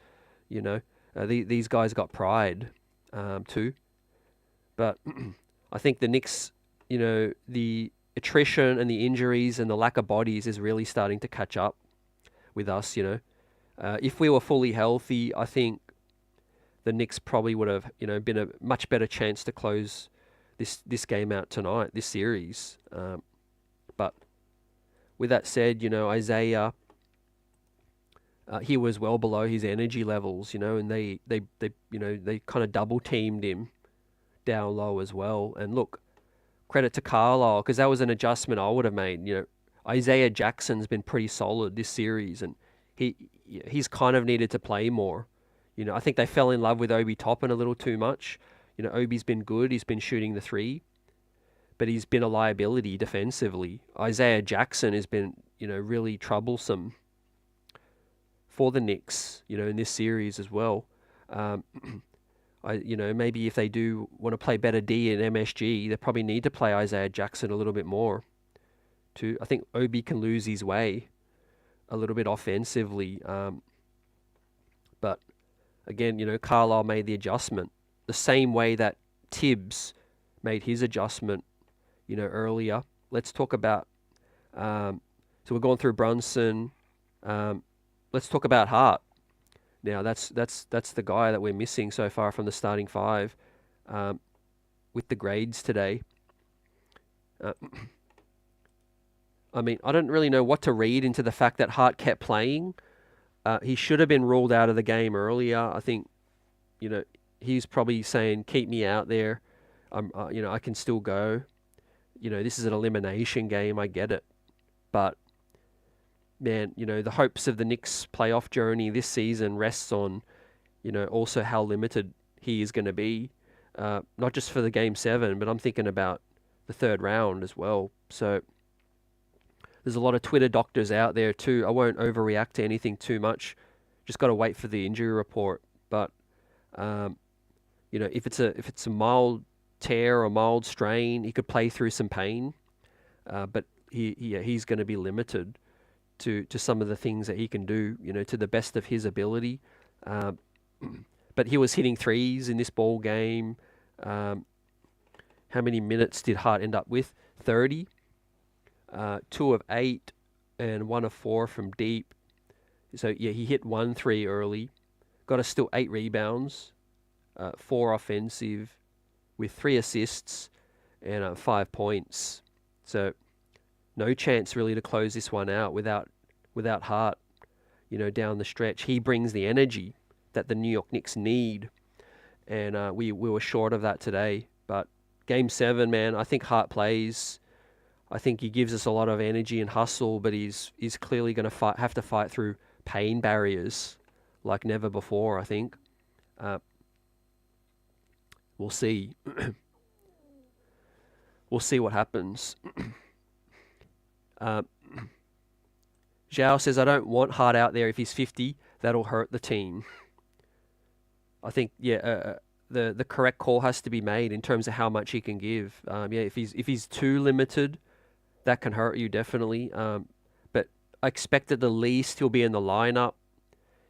you know. These guys got pride too. But I think the Knicks, the attrition and the injuries and the lack of bodies is really starting to catch up with us. If we were fully healthy, I think the Knicks probably would have, been a much better chance to close this game out tonight, this series. But with that said, Isaiah, he was well below his energy levels, and they kind of double teamed him down low as well. And look, credit to Carlisle, because that was an adjustment I would have made. Isaiah Jackson's been pretty solid this series, and he's kind of needed to play more. I think they fell in love with Obi Toppin a little too much. Obi's been good. He's been shooting the three, but he's been a liability defensively. Isaiah Jackson has been, really troublesome for the Knicks, in this series as well. Maybe if they do want to play better D in MSG, they probably need to play Isaiah Jackson a little bit more. I think Obi can lose his way a little bit offensively. But again, Carlisle made the adjustment the same way that Tibbs made his adjustment, earlier. Let's talk about, so we're going through Brunson. Let's talk about Hart. Now that's the guy that we're missing so far from the starting five, with the grades today. I mean, I don't really know what to read into the fact that Hart kept playing. He should have been ruled out of the game earlier. I think, he's probably saying, keep me out there. I can still go. This is an elimination game. I get it. But, man, the hopes of the Knicks playoff journey this season rests on, also how limited he is going to be. Not just for the Game 7, but I'm thinking about the third round as well. So there's a lot of Twitter doctors out there too. I won't overreact to anything too much. Just got to wait for the injury report. But, if it's a mild tear or mild strain, he could play through some pain. But he's going to be limited to some of the things that he can do, to the best of his ability. But he was hitting threes in this ball game. How many minutes did Hart end up with? 30. 2 of 8 and 1 of 4 from deep. So, yeah, he hit 1 3 early. Got us still 8 rebounds, 4 offensive, with 3 assists and 5 points. So, no chance really to close this one out without Hart, down the stretch. He brings the energy that the New York Knicks need, and we were short of that today. But Game 7, man, I think Hart plays. I think he gives us a lot of energy and hustle, but he's clearly going to have to fight through pain barriers like never before, I think. We'll see. We'll see what happens. Zhao says, I don't want Hart out there if he's 50. That'll hurt the team. I think, the correct call has to be made in terms of how much he can give. If he's too limited, that can hurt you definitely. But I expect at the least he'll be in the lineup.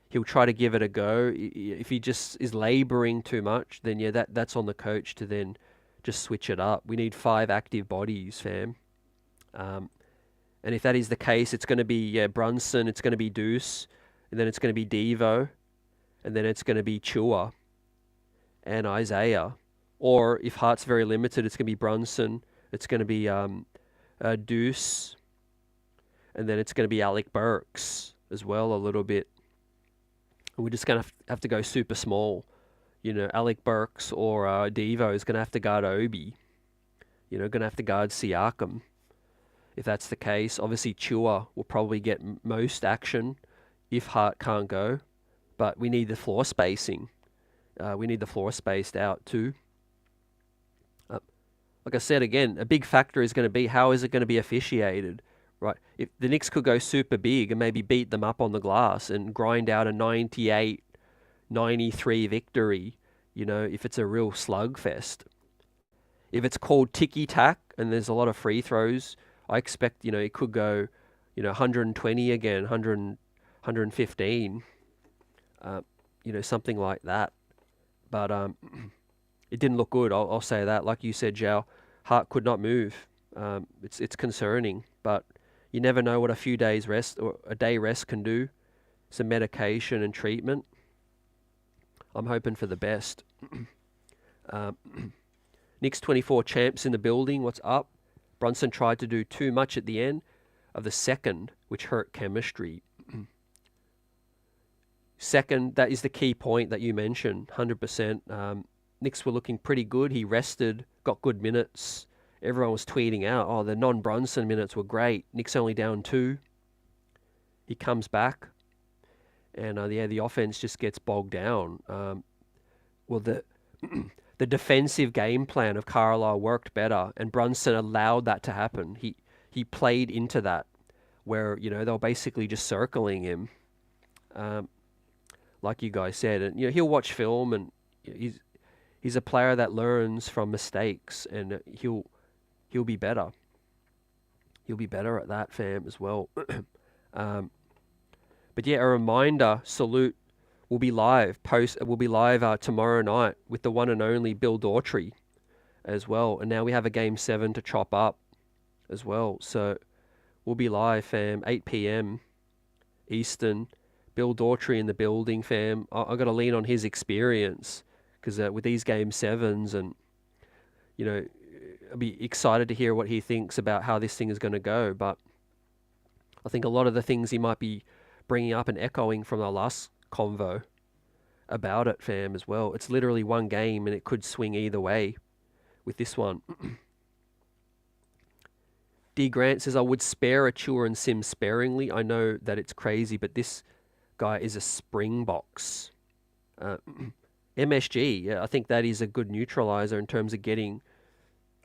He'll try to give it a go. If he just is laboring too much, then that's on the coach to then just switch it up. We need 5 active bodies, fam. And if that is the case, it's going to be Brunson, it's going to be Deuce, and then it's going to be Devo, and then it's going to be Chua and Isaiah. Or if Hart's very limited, it's going to be Brunson, it's going to be Deuce, and then it's going to be Alec Burks as well a little bit. And we're just going to have to go super small. Alec Burks or Devo is going to have to guard Obi. Going to have to guard Siakam. If that's the case, obviously Chua will probably get most action if Hart can't go. But we need the floor spacing. We need the floor spaced out too. Like I said again, a big factor is going to be how is it going to be officiated, right? If the Knicks could go super big and maybe beat them up on the glass and grind out a 98-93 victory, if it's a real slugfest. if it's called ticky-tack and there's a lot of free throws, I expect, it could go, 120 again, 100, 115, something like that. But it didn't look good. I'll say that. Like you said, Zhao, Hart could not move. It's concerning, but you never know what a few days rest or a day rest can do. Some medication and treatment. I'm hoping for the best. Knicks 24 champs in the building. What's up? Brunson tried to do too much at the end of the second, which hurt chemistry. Second, that is the key point that you mentioned, 100%. Knicks were looking pretty good. He rested, got good minutes. Everyone was tweeting out, oh, the non-Brunson minutes were great. Knicks only down 2. He comes back, and the offense just gets bogged down. The defensive game plan of Carlisle worked better, and Brunson allowed that to happen. He played into that, where they were basically just circling him, like you guys said. And he'll watch film, and he's a player that learns from mistakes, and he'll be better. He'll be better at that, fam, as well. But yeah, a reminder: Salute will be live tomorrow night with the one and only Bill Daughtry as well. And now we have a Game 7 to chop up as well. So we'll be live, fam, 8 p.m. Eastern. Bill Daughtry in the building, fam. I've got to lean on his experience because with these Game 7s, and, I'll be excited to hear what he thinks about how this thing is going to go. But I think a lot of the things he might be bringing up and echoing from the last convo about it, fam, as well. It's literally one game, and it could swing either way with this one. D. Grant says, I would spare Achua and Sims sparingly. I know that it's crazy, but this guy is a Springboks. MSG, yeah, I think that is a good neutralizer in terms of getting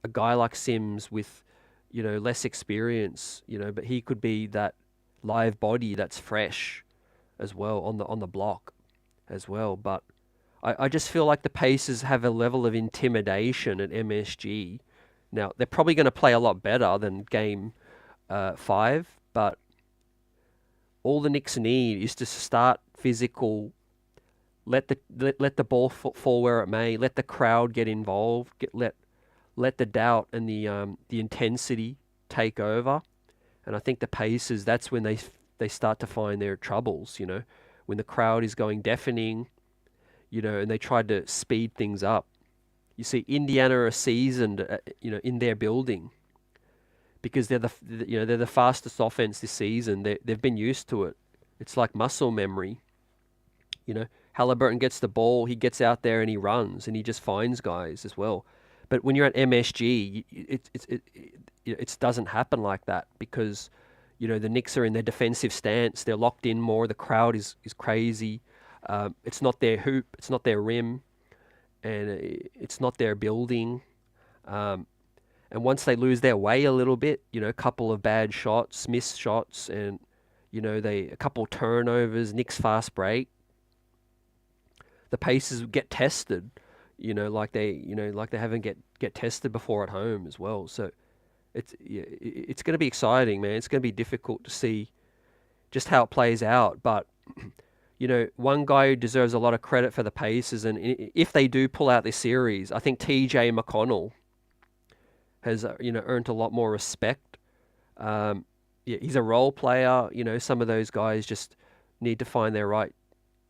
a guy like Sims with, less experience, but he could be that live body that's fresh as well on the block as well. But I just feel like the Pacers have a level of intimidation at MSG. Now, they're probably going to play a lot better than Game 5, but all the Knicks need is to start physical, let the ball fall where it may, let the crowd get involved, let the doubt and the intensity take over. And I think the Pacers, that's when they start to find their troubles, when the crowd is going deafening, and they tried to speed things up. You see, Indiana are seasoned, in their building because they're the fastest offense this season. They've been used to it. It's like muscle memory. Halliburton gets the ball, he gets out there and he runs and he just finds guys as well. But when you're at MSG, it doesn't happen like that because, the Knicks are in their defensive stance. They're locked in more. The crowd is crazy. It's not their hoop. It's not their rim. And it's not their building. And once they lose their way a little bit, a couple of bad shots, missed shots, and, a couple turnovers, Knicks fast break, the Pacers get tested. Like they haven't get tested before at home as well. So it's going to be exciting, man. It's going to be difficult to see just how it plays out. But, one guy who deserves a lot of credit for the Pacers, and if they do pull out this series, I think TJ McConnell has, earned a lot more respect. He's a role player. Some of those guys just need to find their right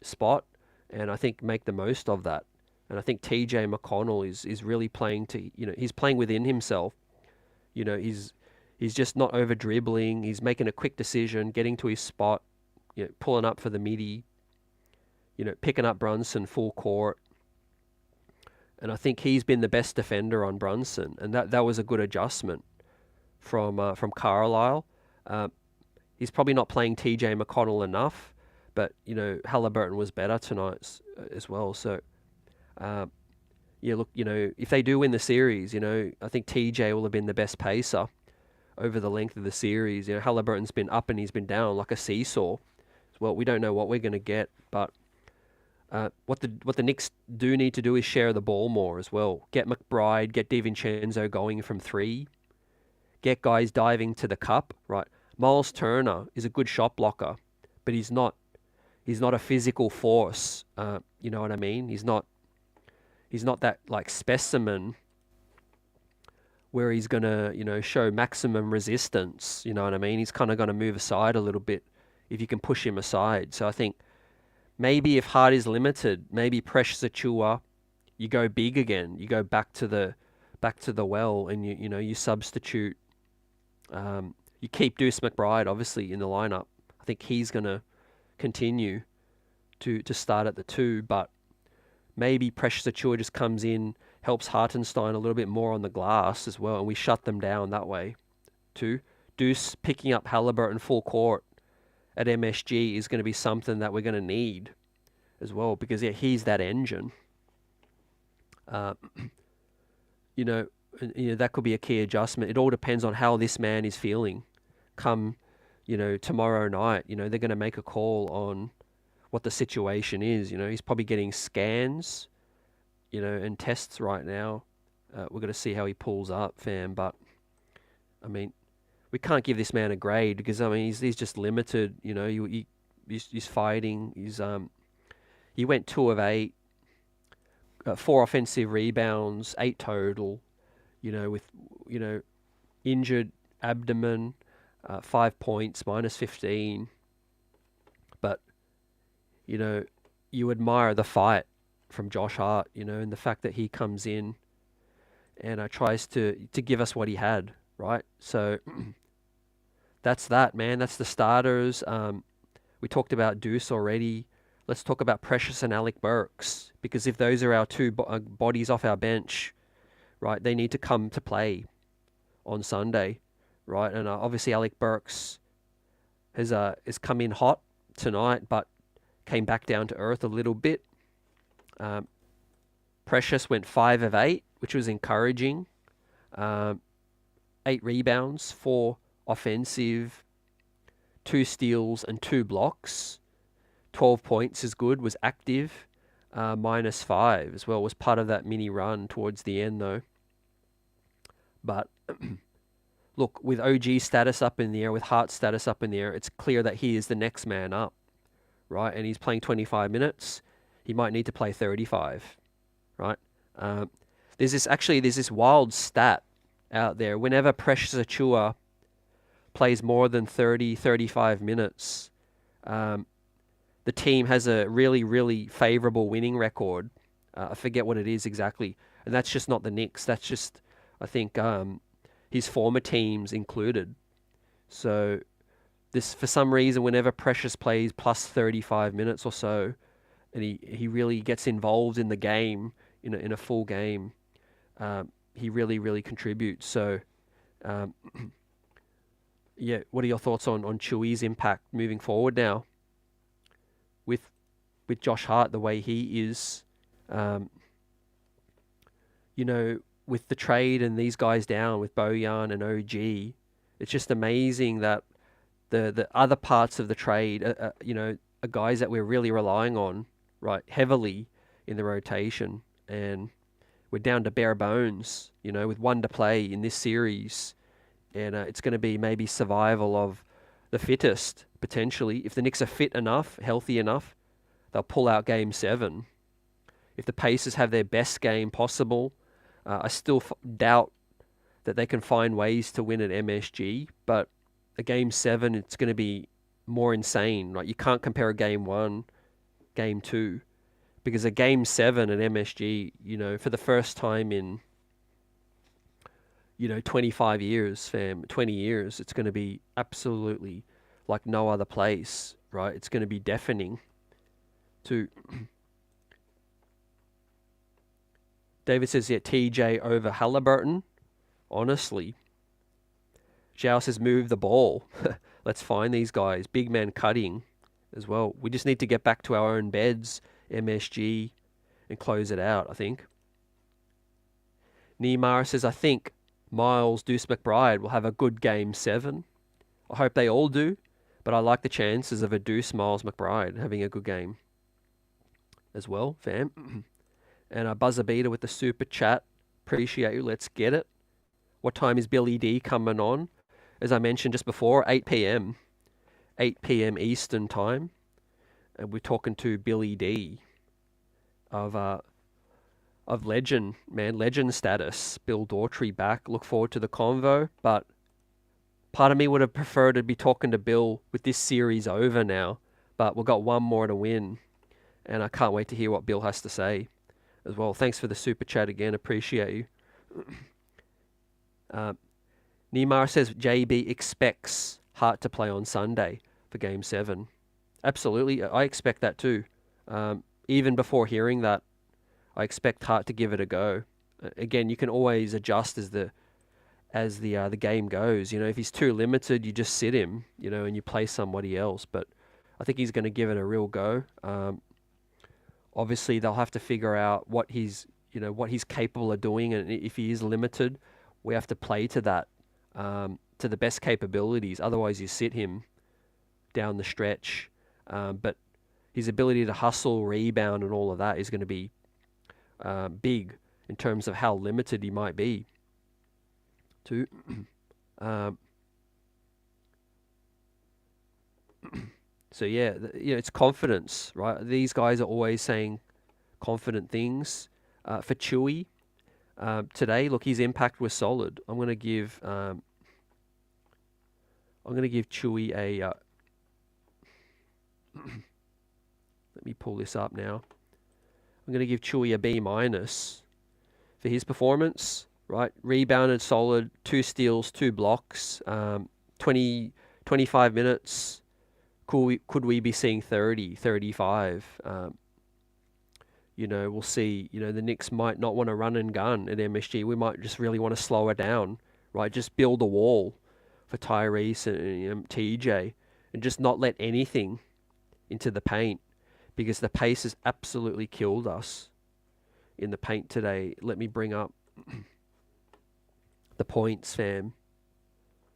spot, and I think make the most of that. And I think TJ McConnell is really playing to, he's playing within himself. He's just not over dribbling. He's making a quick decision, getting to his spot, pulling up for the midi, picking up Brunson full court. And I think he's been the best defender on Brunson, and that was a good adjustment from Carlisle. He's probably not playing TJ McConnell enough, but Halliburton was better tonight as well. So. Look, if they do win the series, I think TJ will have been the best pacer over the length of the series. Halliburton's been up and he's been down like a seesaw. Well, we don't know what we're going to get, but What the Knicks do need to do is share the ball more as well. Get McBride, get DiVincenzo going from three, get guys diving to the cup. Right, Miles Turner is a good shot blocker, but he's not a physical force. You know what I mean? He's not that like specimen where he's gonna show maximum resistance. You know what I mean? He's kind of gonna move aside a little bit if you can push him aside. So I think maybe if Hart is limited, maybe Precious Achua, you go big again. You go back to the well, and you substitute. You keep Deuce McBride obviously in the lineup. I think he's gonna continue to start at the two, but maybe Precious Achua just comes in, helps Hartenstein a little bit more on the glass as well, and we shut them down that way too. Deuce picking up Halliburton full court at MSG is going to be something that we're going to need as well, because he's that engine. Uh, you know, that could be a key adjustment. It all depends on how this man is feeling. Come, tomorrow night, they're going to make a call on what the situation is. He's probably getting scans, and tests right now. We're going to see how he pulls up, fam. But I mean, we can't give this man a grade because he's just limited. He's fighting. He went 2 of 8, 4 offensive rebounds, 8 total. With injured abdomen, 5 points, -15. But you admire the fight from Josh Hart, and the fact that he comes in and tries to give us what he had, right? So that's that, man. That's the starters. We talked about Deuce already. Let's talk about Precious and Alec Burks, because if those are our two bodies off our bench, right, they need to come to play on Sunday, right? And obviously Alec Burks has come in hot tonight, but came back down to earth a little bit. Precious went 5 of 8, which was encouraging. 8 rebounds, 4 offensive, 2 steals and 2 blocks. 12 points is good, was active. -5 as well, was part of that mini run towards the end though. But look, with OG status up in the air, with Hart status up in the air, it's clear that he is the next man up, right? And he's playing 25 minutes. He might need to play 35, right? There's this wild stat out there. Whenever Precious Achua plays more than 30, 35 minutes, the team has a really, really favorable winning record. I forget what it is exactly. And that's just not the Knicks. That's just, I think, his former teams included. So this, for some reason, whenever Precious plays plus 35 minutes or so, and he really gets involved in the game, in a full game, he really, really contributes. So, yeah, what are your thoughts on Chewy's impact moving forward now with Josh Hart the way he is? With the trade and these guys down with Bojan and OG, it's just amazing that the other parts of the trade, are guys that we're really relying on, right, heavily in the rotation, and we're down to bare bones, with 1 to play in this series, and it's going to be maybe survival of the fittest, potentially. If the Knicks are fit enough, healthy enough, they'll pull out Game 7. If the Pacers have their best game possible, I still doubt that they can find ways to win at MSG, but a Game 7, it's going to be more insane. Right? You can't compare a Game 1, Game 2, because a Game 7 at MSG, for the first time in, 25 years, fam, 20 years, it's going to be absolutely like no other place, right? It's going to be deafening too. David says, yeah, TJ over Halliburton. Honestly. Zhao says, move the ball. Let's find these guys. Big man cutting as well. We just need to get back to our own beds, MSG, and close it out, I think. Neymar says, I think Miles, Deuce McBride will have a good Game 7. I hope they all do, but I like the chances of a Deuce, Miles, McBride having a good game. as well, fam. And a buzzer beater with the super chat. Appreciate you. Let's get it. What time is Billy D coming on? As I mentioned just before, 8 p.m. 8 p.m. Eastern time. And we're talking to Billy D of legend, man, legend status. Bill Daughtry back. Look forward to the convo. But part of me would have preferred to be talking to Bill with this series over now. But we've got one more to win. And I can't wait to hear what Bill has to say as well. Thanks for the super chat again. Appreciate you. Neymar says JB expects Hart to play on Sunday for Game 7. Absolutely. I expect that too. Even before hearing that, I expect Hart to give it a go. Again, you can always adjust as the game goes. If he's too limited, you just sit him, and you play somebody else. But I think he's going to give it a real go. Obviously, they'll have to figure out what he's capable of doing, and if he is limited, we have to play to that, to the best capabilities. Otherwise, you sit him down the stretch. But his ability to hustle, rebound, and all of that is going to be big in terms of how limited he might be. Too. So yeah, it's confidence, right? These guys are always saying confident things. For Chewy, today, look, his impact was solid. I'm gonna give Chewy a. Let me pull this up now. I'm gonna give Chewy a B- for his performance. Right, rebounded solid, 2 steals, 2 blocks, 25 minutes. Could we be seeing 30, 35? We'll see. The Knicks might not want to run and gun at MSG. We might just really want to slow it down, right? Just build a wall for Tyrese and TJ, and just not let anything into the paint, because the PACERS absolutely killed us in the paint today. Let me bring up the points, fam.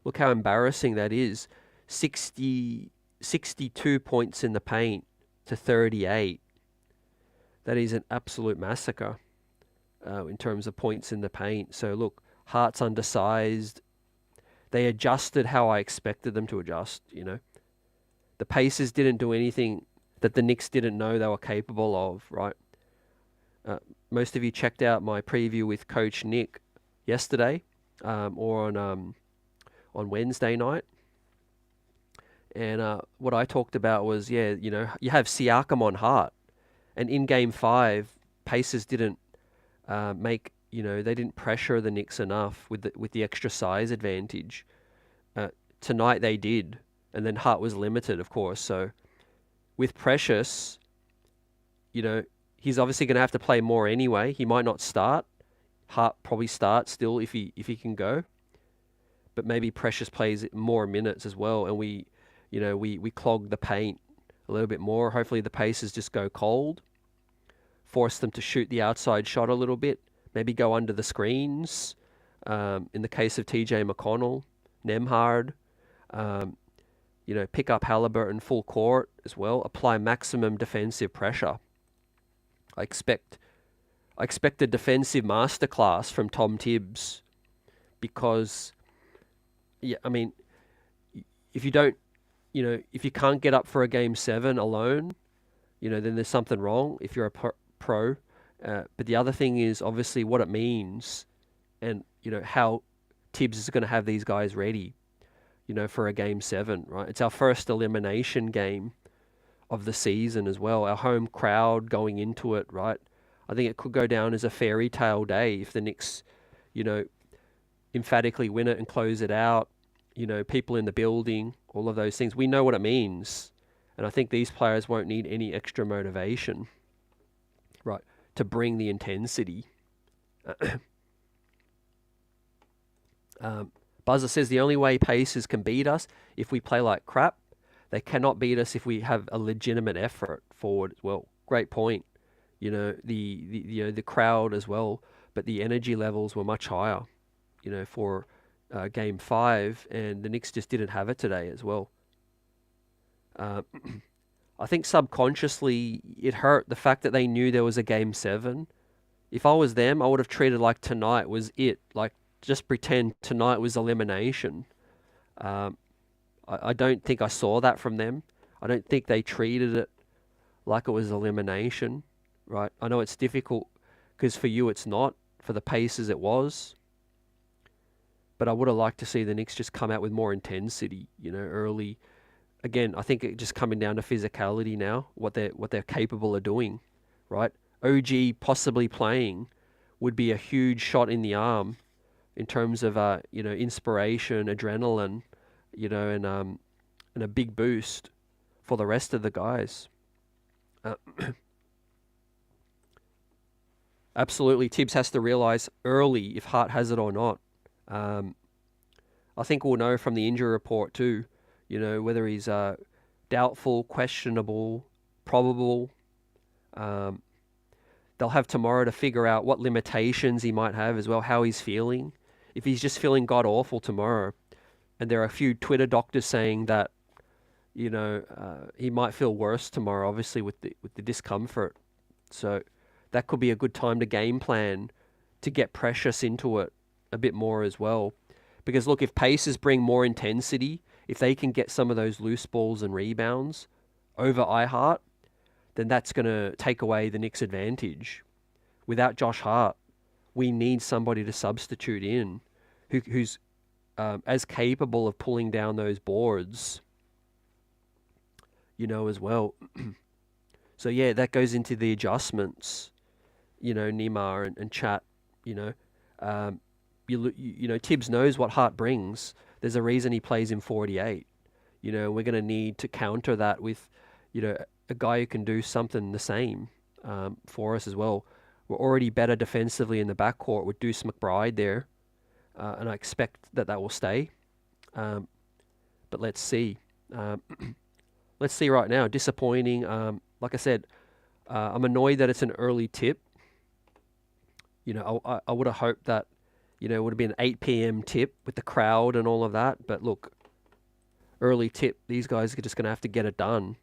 Look how embarrassing that is. 62 points in the paint to 38. That is an absolute massacre in terms of points in the paint. So look, Hart's undersized. They adjusted how I expected them to adjust, The PACERS didn't do anything that the Knicks didn't know they were capable of, right? Most of you checked out my preview with Coach Nick yesterday, or on Wednesday night. And what I talked about was, you have Siakam on Hart. And in Game 5, PACERS didn't they didn't pressure the Knicks enough with the extra size advantage. Tonight they did, and then Hart was limited, of course. So with Precious, he's obviously going to have to play more anyway. He might not start. Hart probably starts still if he can go. But maybe Precious plays more minutes as well, and we clog the paint a little bit more. Hopefully the PACERS just go cold, force them to shoot the outside shot a little bit, maybe go under the screens. In the case of TJ McConnell, Nemhard, pick up Halliburton full court as well. Apply maximum defensive pressure. I expect a defensive masterclass from Tom Tibbs, because, if you don't, if you can't get up for a Game 7 alone, then there's something wrong if you're a pro. But the other thing is obviously what it means, and, how Tibbs is going to have these guys ready, for a Game 7, right? It's our first elimination game of the season as well. Our home crowd going into it, right? I think it could go down as a fairy tale day if the Knicks, emphatically win it and close it out. People in the building, all of those things. We know what it means. And I think these players won't need any extra motivation, right, to bring the intensity. Buzzer says the only way PACERS can beat us if we play like crap. They cannot beat us if we have a legitimate effort forward as well. Great point. The crowd as well, but the energy levels were much higher, for Game 5, and the Knicks just didn't have it today as well. I think subconsciously it hurt the fact that they knew there was a game 7. If I was them, I would have treated like tonight was it. Like, just pretend tonight was elimination. Um, I don't think I saw that from them. I don't think they treated it like it was elimination, right? I know it's difficult because for you it's not. For the Pacers it was. But I would have liked to see the Knicks just come out with more intensity, early. Again, I think it just coming down to physicality now, what they're capable of doing, right? OG possibly playing would be a huge shot in the arm in terms of inspiration, adrenaline, and a big boost for the rest of the guys. Absolutely, Tibbs has to realize early if Hart has it or not. I think we'll know from the injury report too, whether he's doubtful, questionable, probable. They'll have tomorrow to figure out what limitations he might have as well, how he's feeling. If he's just feeling god awful tomorrow, and there are a few Twitter doctors saying that, he might feel worse tomorrow, obviously with the discomfort. So that could be a good time to game plan to get Precious into it a bit more as well. Because look, if Pacers bring more intensity, if they can get some of those loose balls and rebounds over Hart, then that's going to take away the Knicks' advantage. Without Josh Hart, we need somebody to substitute in who's as capable of pulling down those boards, as well. So yeah, that goes into the adjustments, Nima and Chat, Tibbs knows what Hart brings. There's a reason he plays in 48. We're going to need to counter that with, a guy who can do something the same for us as well. We're already better defensively in the backcourt with Deuce McBride there, and I expect that will stay. But let's see. Let's see right now. Disappointing. Like I said, I'm annoyed that it's an early tip. I would have hoped that, it would have been an 8 p.m. tip with the crowd and all of that. But look, early tip. These guys are just going to have to get it done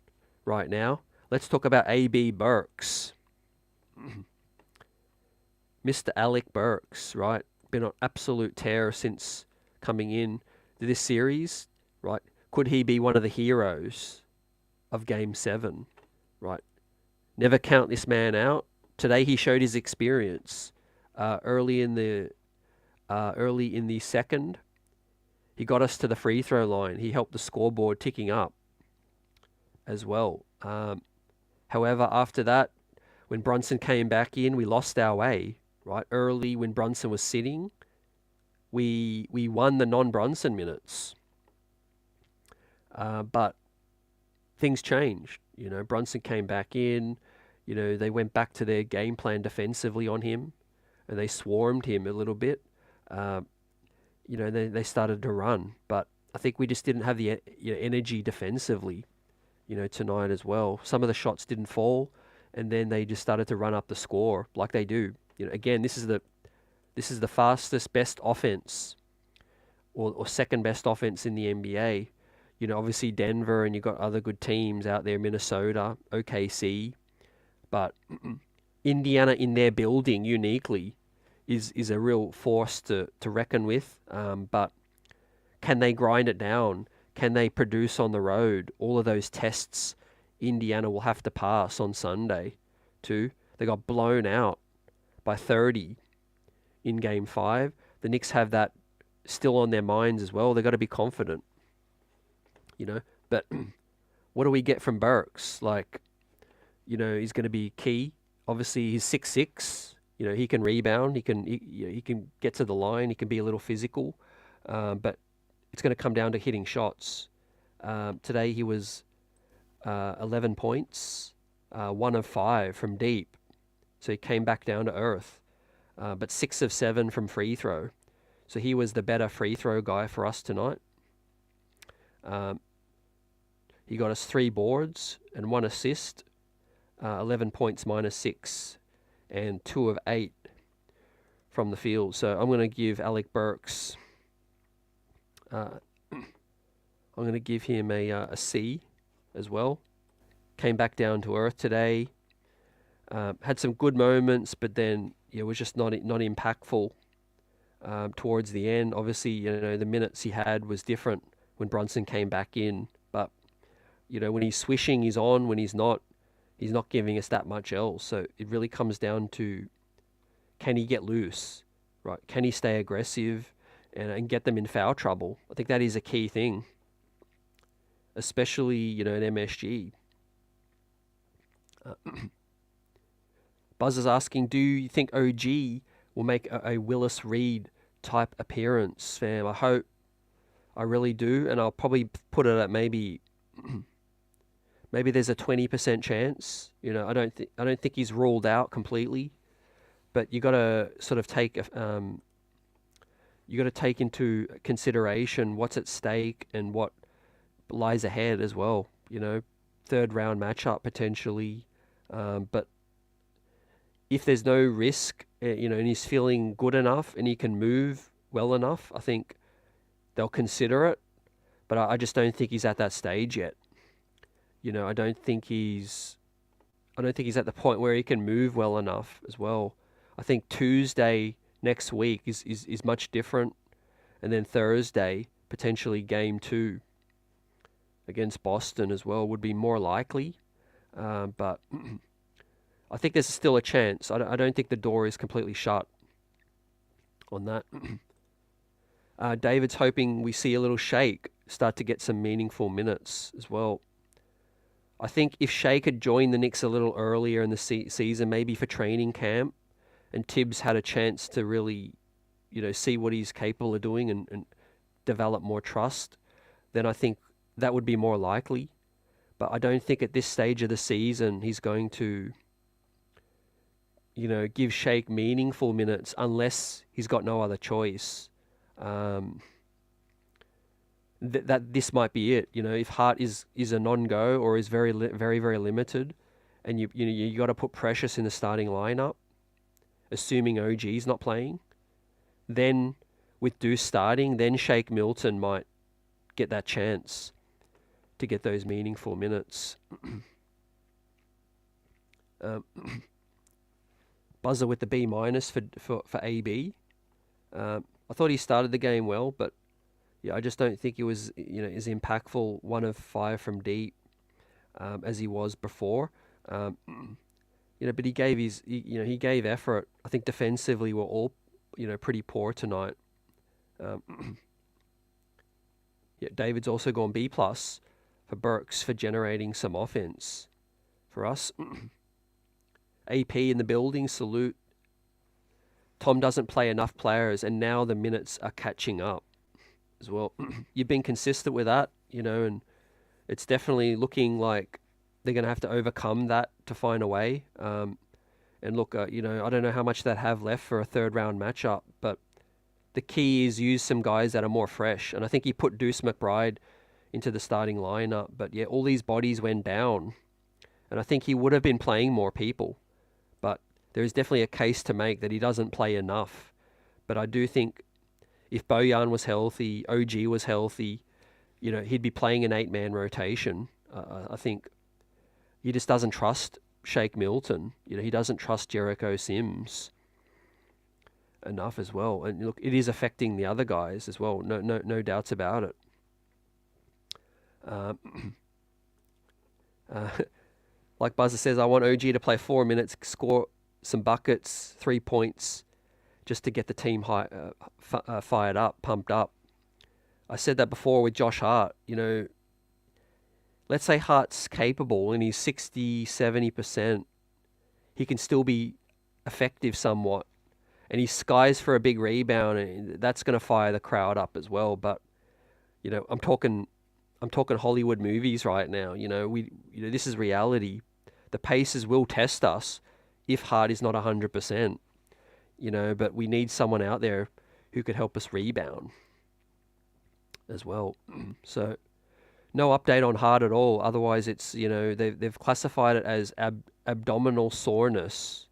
right now. Let's talk about A.B. Burks. Mr. Alec Burks, right? Been on absolute tear since coming in to this series, right? Could he be one of the heroes of Game 7, right? Never count this man out. Today he showed his experience. Early in the second, he got us to the free throw line. He helped the scoreboard ticking up as well. However, after that, when Brunson came back in, we lost our way, right? Early when Brunson was sitting, we won the non-Brunson minutes. But things changed. Brunson came back in. They went back to their game plan defensively on him, and they swarmed him a little bit. They started to run, but I think we just didn't have the energy defensively, tonight as well. Some of the shots didn't fall, and then they just started to run up the score like they do. Again, this is the fastest, best offense, or second best offense in the NBA. Obviously Denver, and you've got other good teams out there, Minnesota, OKC, but Indiana in their building uniquely is a real force to reckon with. But can they grind it down? Can they produce on the road? All of those tests Indiana will have to pass on Sunday too. They got blown out by 30 in Game 5. The Knicks have that still on their minds as well. They've got to be confident. But what do we get from Burks? He's going to be key. Obviously, he's 6'6". He can rebound. He can get to the line. He can be a little physical. But it's going to come down to hitting shots. Today he was 11 points, 1 of 5 from deep. So he came back down to earth. But 6 of 7 from free throw. So he was the better free throw guy for us tonight. He got us 3 boards and 1 assist, 11 points minus 6, and 2 of 8 from the field. So I'm going to give Alec Burks, I'm going to give him a C as well. came back down to earth today. Had some good moments, but then was just not impactful towards the end. Obviously, the minutes he had was different when Brunson came back in. But when he's swishing, he's on. When he's not giving us that much else. So it really comes down to, can he get loose, right? Can he stay aggressive and get them in foul trouble? I think that is a key thing, especially in MSG. Buzz is asking, do you think OG will make a Willis Reed type appearance, fam? I really do, and I'll probably put it at maybe there's a 20% chance. I don't think he's ruled out completely, but you got to sort of take into consideration what's at stake and what lies ahead as well. Third round matchup potentially, but if there's no risk, and he's feeling good enough and he can move well enough, I think they'll consider it. But I just don't think he's at that stage yet. I don't think he's at the point where he can move well enough as well. I think Tuesday next week is much different, and then Thursday potentially game 2 against Boston as well would be more likely. But I think there's still a chance. I don't think the door is completely shut on that. David's hoping we see a little Shake start to get some meaningful minutes as well. I think if Shake had joined the Knicks a little earlier in the season, maybe for training camp, and Tibbs had a chance to really, see what he's capable of doing and develop more trust, then I think that would be more likely. But I don't think at this stage of the season he's going to give Shake meaningful minutes unless he's got no other choice. That this might be it. If Hart is a non-go or is very very limited, and you got to put Precious in the starting lineup, assuming OG's not playing, then with Deuce starting, then Shake Milton might get that chance to get those meaningful minutes. Buzzer with the B- for AB. I thought he started the game well, but I just don't think he was as impactful, 1 of 5 from deep, as he was before. But he gave he gave effort. I think defensively we're all pretty poor tonight. David's also gone B+ for Burks for generating some offense for us. AP in the building, salute. Tom doesn't play enough players, and now the minutes are catching up as well. You've been consistent with that, and it's definitely looking like they're going to have to overcome that to find a way. And look, I don't know how much they have left for a third round matchup, but the key is use some guys that are more fresh. And I think he put Deuce McBride into the starting lineup, but all these bodies went down, and I think he would have been playing more people. But there is definitely a case to make that he doesn't play enough. But I do think if Bojan was healthy, OG was healthy, he'd be playing an 8-man rotation. I think he just doesn't trust Shake Milton. He doesn't trust Jericho Sims enough as well. And look, it is affecting the other guys as well. No doubts about it. Like Buzzer says, I want OG to play 4 minutes, score some buckets, 3 points, just to get the team fired up, pumped up. I said that before with Josh Hart. Let's say Hart's capable and he's 60, 70%. He can still be effective somewhat. And he skies for a big rebound, and that's going to fire the crowd up as well. But, I'm talking Hollywood movies right now. This is reality. The Pacers will test us if Hart is not 100%. But we need someone out there who could help us rebound as well. So no update on Hart at all. Otherwise, it's they've classified it as abdominal soreness.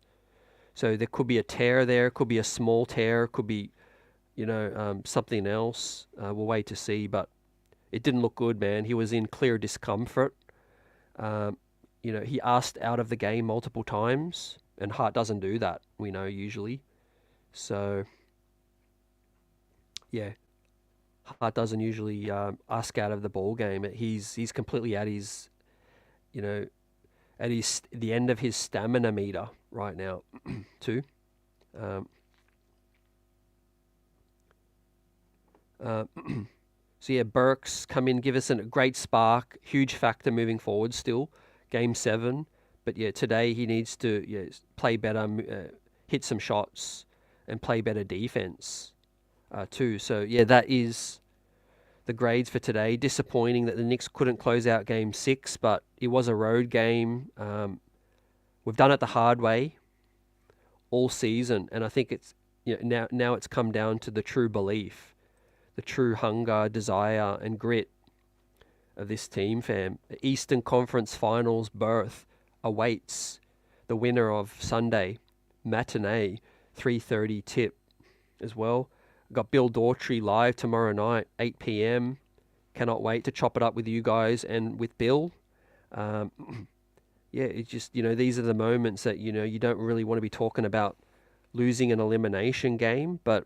So there could be a tear there, could be a small tear, could be something else. We'll wait to see, but it didn't look good, man. He was in clear discomfort. he asked out of the game multiple times, and Hart doesn't do that, we know, usually. So, yeah, Hart doesn't usually ask out of the ball game. He's completely at his, you know, at the end of his stamina meter right now, too. Um, uh, so yeah, Burks come in, give us a great spark, huge factor moving forward still, game 7. But yeah, today he needs to play better, hit some shots, and play better defense too. So yeah, that is the grades for today. Disappointing that the Knicks couldn't close out game 6, but it was a road game. We've done it the hard way all season, and I think it's now it's come down to the true belief, the true hunger, desire, and grit of this team, fam. The Eastern Conference Finals berth awaits the winner of Sunday matinee 3:30 tip as well. Got Bill Daughtry live tomorrow night 8 p.m. Cannot wait to chop it up with you guys and with Bill. Yeah, it's just, these are the moments that, you don't really want to be talking about losing an elimination game. But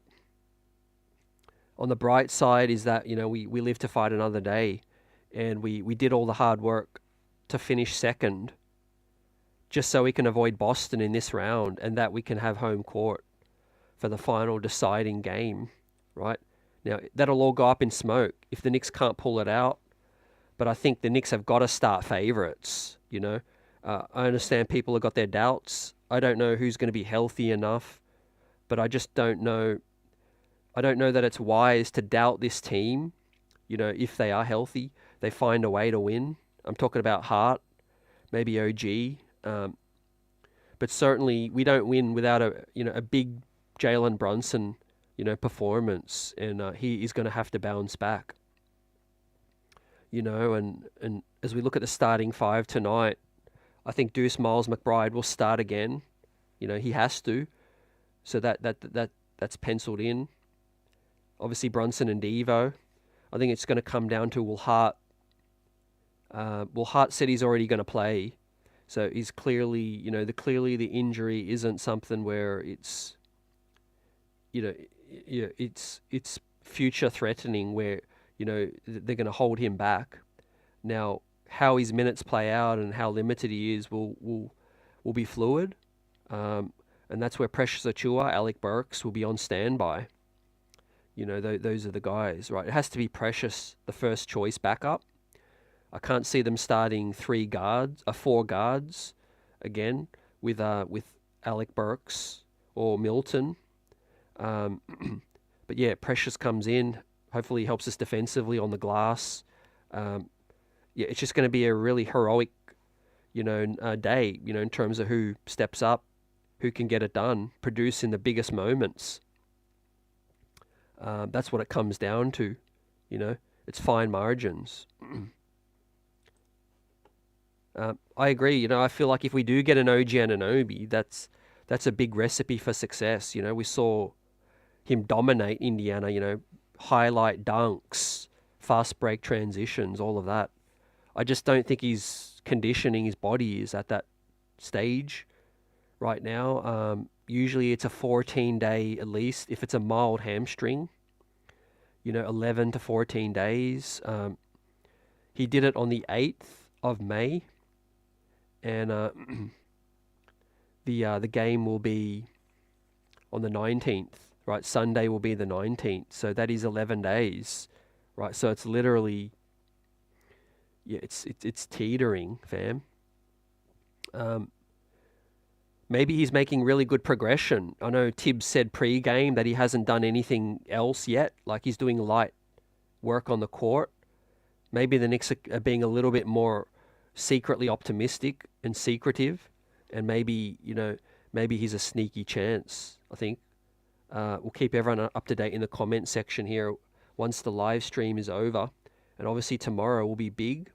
on the bright side is that, we live to fight another day. And we did all the hard work to finish second just so we can avoid Boston in this round and that we can have home court for the final deciding game, right? Now, that'll all go up in smoke if the Knicks can't pull it out. But I think the Knicks have got to start favourites, I understand people have got their doubts. I don't know who's going to be healthy enough, but I just don't know. I don't know that it's wise to doubt this team. If they are healthy, they find a way to win. I'm talking about Hart, maybe OG, but certainly we don't win without a big Jalen Brunson, performance, and he is going to have to bounce back. And as we look at the starting 5 tonight, I think Deuce Miles McBride will start again. He has to. So that's penciled in. Obviously Brunson and Devo. I think it's going to come down to will Hart. Hart said he's already going to play, so he's clearly, the injury isn't something where it's, it's future threatening where they're going to hold him back. Now, how his minutes play out and how limited he is will be fluid, and that's where Precious Achiuwa, Alec Burks will be on standby. Those are the guys, right? It has to be Precious, the first choice backup. I can't see them starting 4 guards again with Alec Burks or Milton. But yeah, Precious comes in. Hopefully, he helps us defensively on the glass. Yeah, it's just going to be a really heroic, day, in terms of who steps up, who can get it done, produce in the biggest moments. That's what it comes down to, It's fine margins. I agree. I feel like if we do get an OG Anunoby, that's a big recipe for success. We saw him dominate Indiana, highlight dunks, fast break transitions, all of that. I just don't think his conditioning, his body is at that stage right now. Usually it's a 14-day at least. If it's a mild hamstring, 11 to 14 days. He did it on the 8th of May. And the game will be on the 19th, right? Sunday will be the 19th. So that is 11 days, right? So it's literally, it's teetering, fam. Maybe he's making really good progression. I know Tibbs said pre-game that he hasn't done anything else yet. Like he's doing light work on the court. Maybe the Knicks are being a little bit more secretly optimistic and secretive, and maybe he's a sneaky chance. I think we'll keep everyone up to date in the comment section here once the live stream is over, and obviously tomorrow will be big.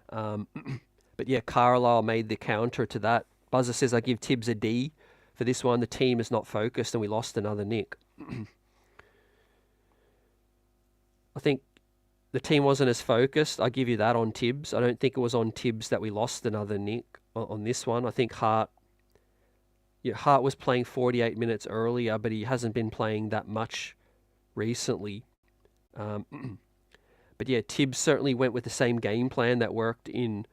But yeah, Carlisle made the counter to that. Buzzer says I give Tibbs a D for this one. The team is not focused, and we lost another Nick. I think the team wasn't as focused. I give you that on Tibbs. I don't think it was on Tibbs that we lost another Nick on this one. I think Hart was playing 48 minutes earlier, but he hasn't been playing that much recently. But yeah, Tibbs certainly went with the same game plan that worked in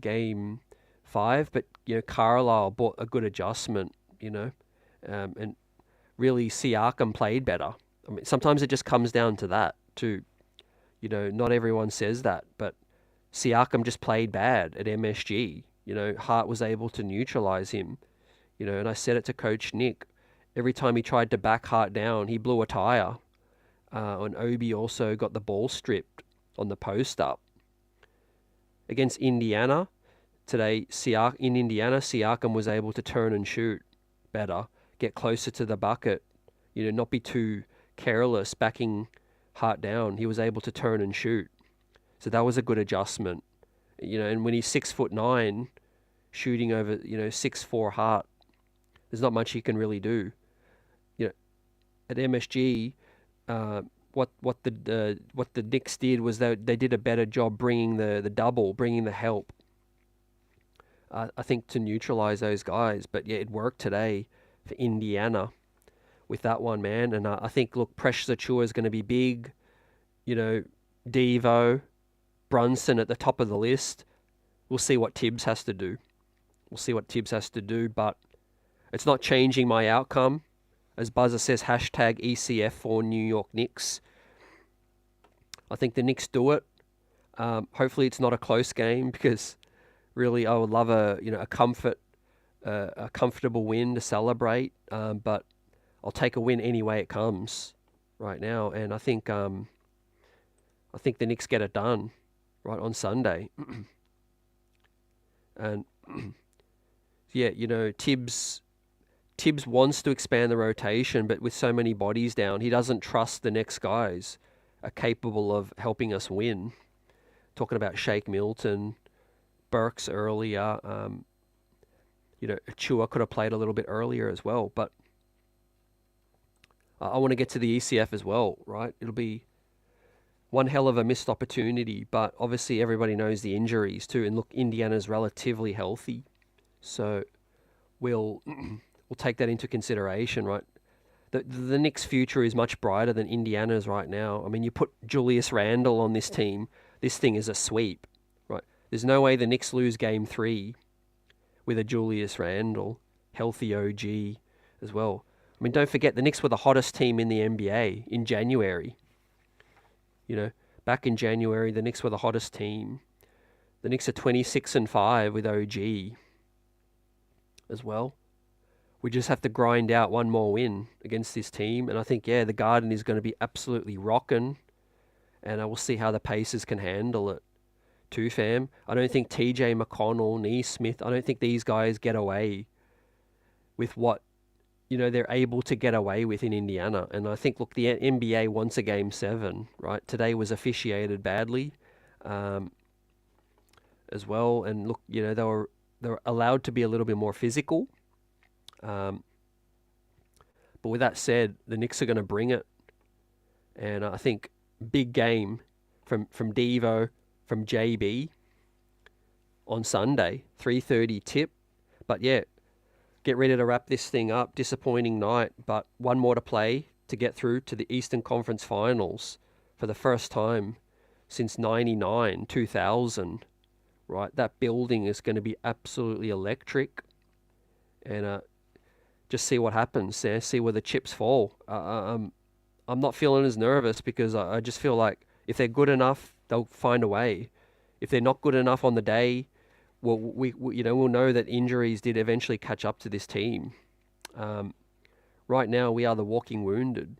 game 5. But Carlisle brought a good adjustment. And really Siakam played better. I mean, sometimes it just comes down to that too. Not everyone says that, but Siakam just played bad at MSG. Hart was able to neutralize him. And I said it to Coach Nick. Every time he tried to back Hart down, he blew a tire. And Obi also got the ball stripped on the post up. Against Indiana today, Siakam was able to turn and shoot better, get closer to the bucket, not be too careless backing Hart down. He was able to turn and shoot. So that was a good adjustment. And when he's 6'9", shooting over 6'4" Hart, there's not much he can really do. At MSG, what the Knicks did was they did a better job bringing the double, bringing the help. I think to neutralize those guys, but yeah, it worked today for Indiana with that one, man. And I think Precious Achiuwa is going to be big. Devo, Brunson at the top of the list. We'll see what Tibbs has to do. But it's not changing my outcome. As Buzzer says, #ECF for New York Knicks. I think the Knicks do it. Hopefully it's not a close game, because really I would love a comfortable win to celebrate. But I'll take a win any way it comes right now. And I think the Knicks get it done right on Sunday. And yeah, Tibbs wants to expand the rotation, but with so many bodies down, he doesn't trust the next guys are capable of helping us win. Talking about Shake Milton, Burks earlier. Achiuwa could have played a little bit earlier as well. But I want to get to the ECF as well, right? It'll be one hell of a missed opportunity, but obviously everybody knows the injuries too. And look, Indiana's relatively healthy, so we'll take that into consideration, right? The Knicks' future is much brighter than Indiana's right now. I mean, you put Julius Randle on this team, this thing is a sweep, right? There's no way the Knicks lose Game 3 with a Julius Randle, healthy OG as well. I mean, don't forget, the Knicks were the hottest team in the NBA in January. Back in January, the Knicks were the hottest team. The Knicks are 26-5 with OG as well. We just have to grind out one more win against this team. And I think, the Garden is going to be absolutely rocking. And I will see how the Pacers can handle it too, fam. I don't think TJ McConnell, Neesmith, I don't think these guys get away with what, they're able to get away with in Indiana. And I think, the NBA wants a Game 7, right? Today was officiated badly as well. And they were allowed to be a little bit more physical. But with that said, the Knicks are going to bring it. And I think big game from Devo, from JB on Sunday, 3:30 tip. But yeah, get ready to wrap this thing up. Disappointing night, but one more to play to get through to the Eastern Conference Finals for the first time since 99, 2000, right? That building is going to be absolutely electric. And just see what happens there, see where the chips fall. I'm not feeling as nervous, because I just feel like if they're good enough, they'll find a way. If they're not good enough on the day, well, we'll know that injuries did eventually catch up to this team. Right now, we are the walking wounded,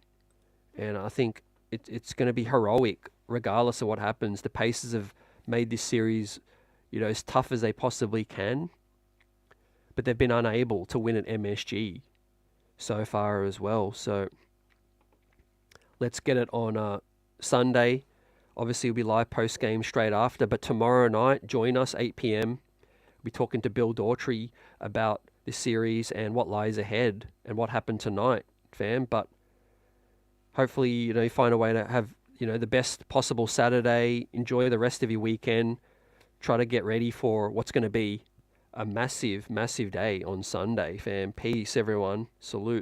and I think it's going to be heroic regardless of what happens. The Pacers have made this series, as tough as they possibly can, but they've been unable to win at MSG so far as well. So let's get it on Sunday. Obviously, we'll be live post-game straight after, but tomorrow night, join us, 8 p.m. We'll be talking to Bill Daughtry about this series and what lies ahead and what happened tonight, fam. But hopefully, you find a way to have, the best possible Saturday. Enjoy the rest of your weekend. Try to get ready for what's going to be a massive, massive day on Sunday, fam. Peace, everyone. Salute.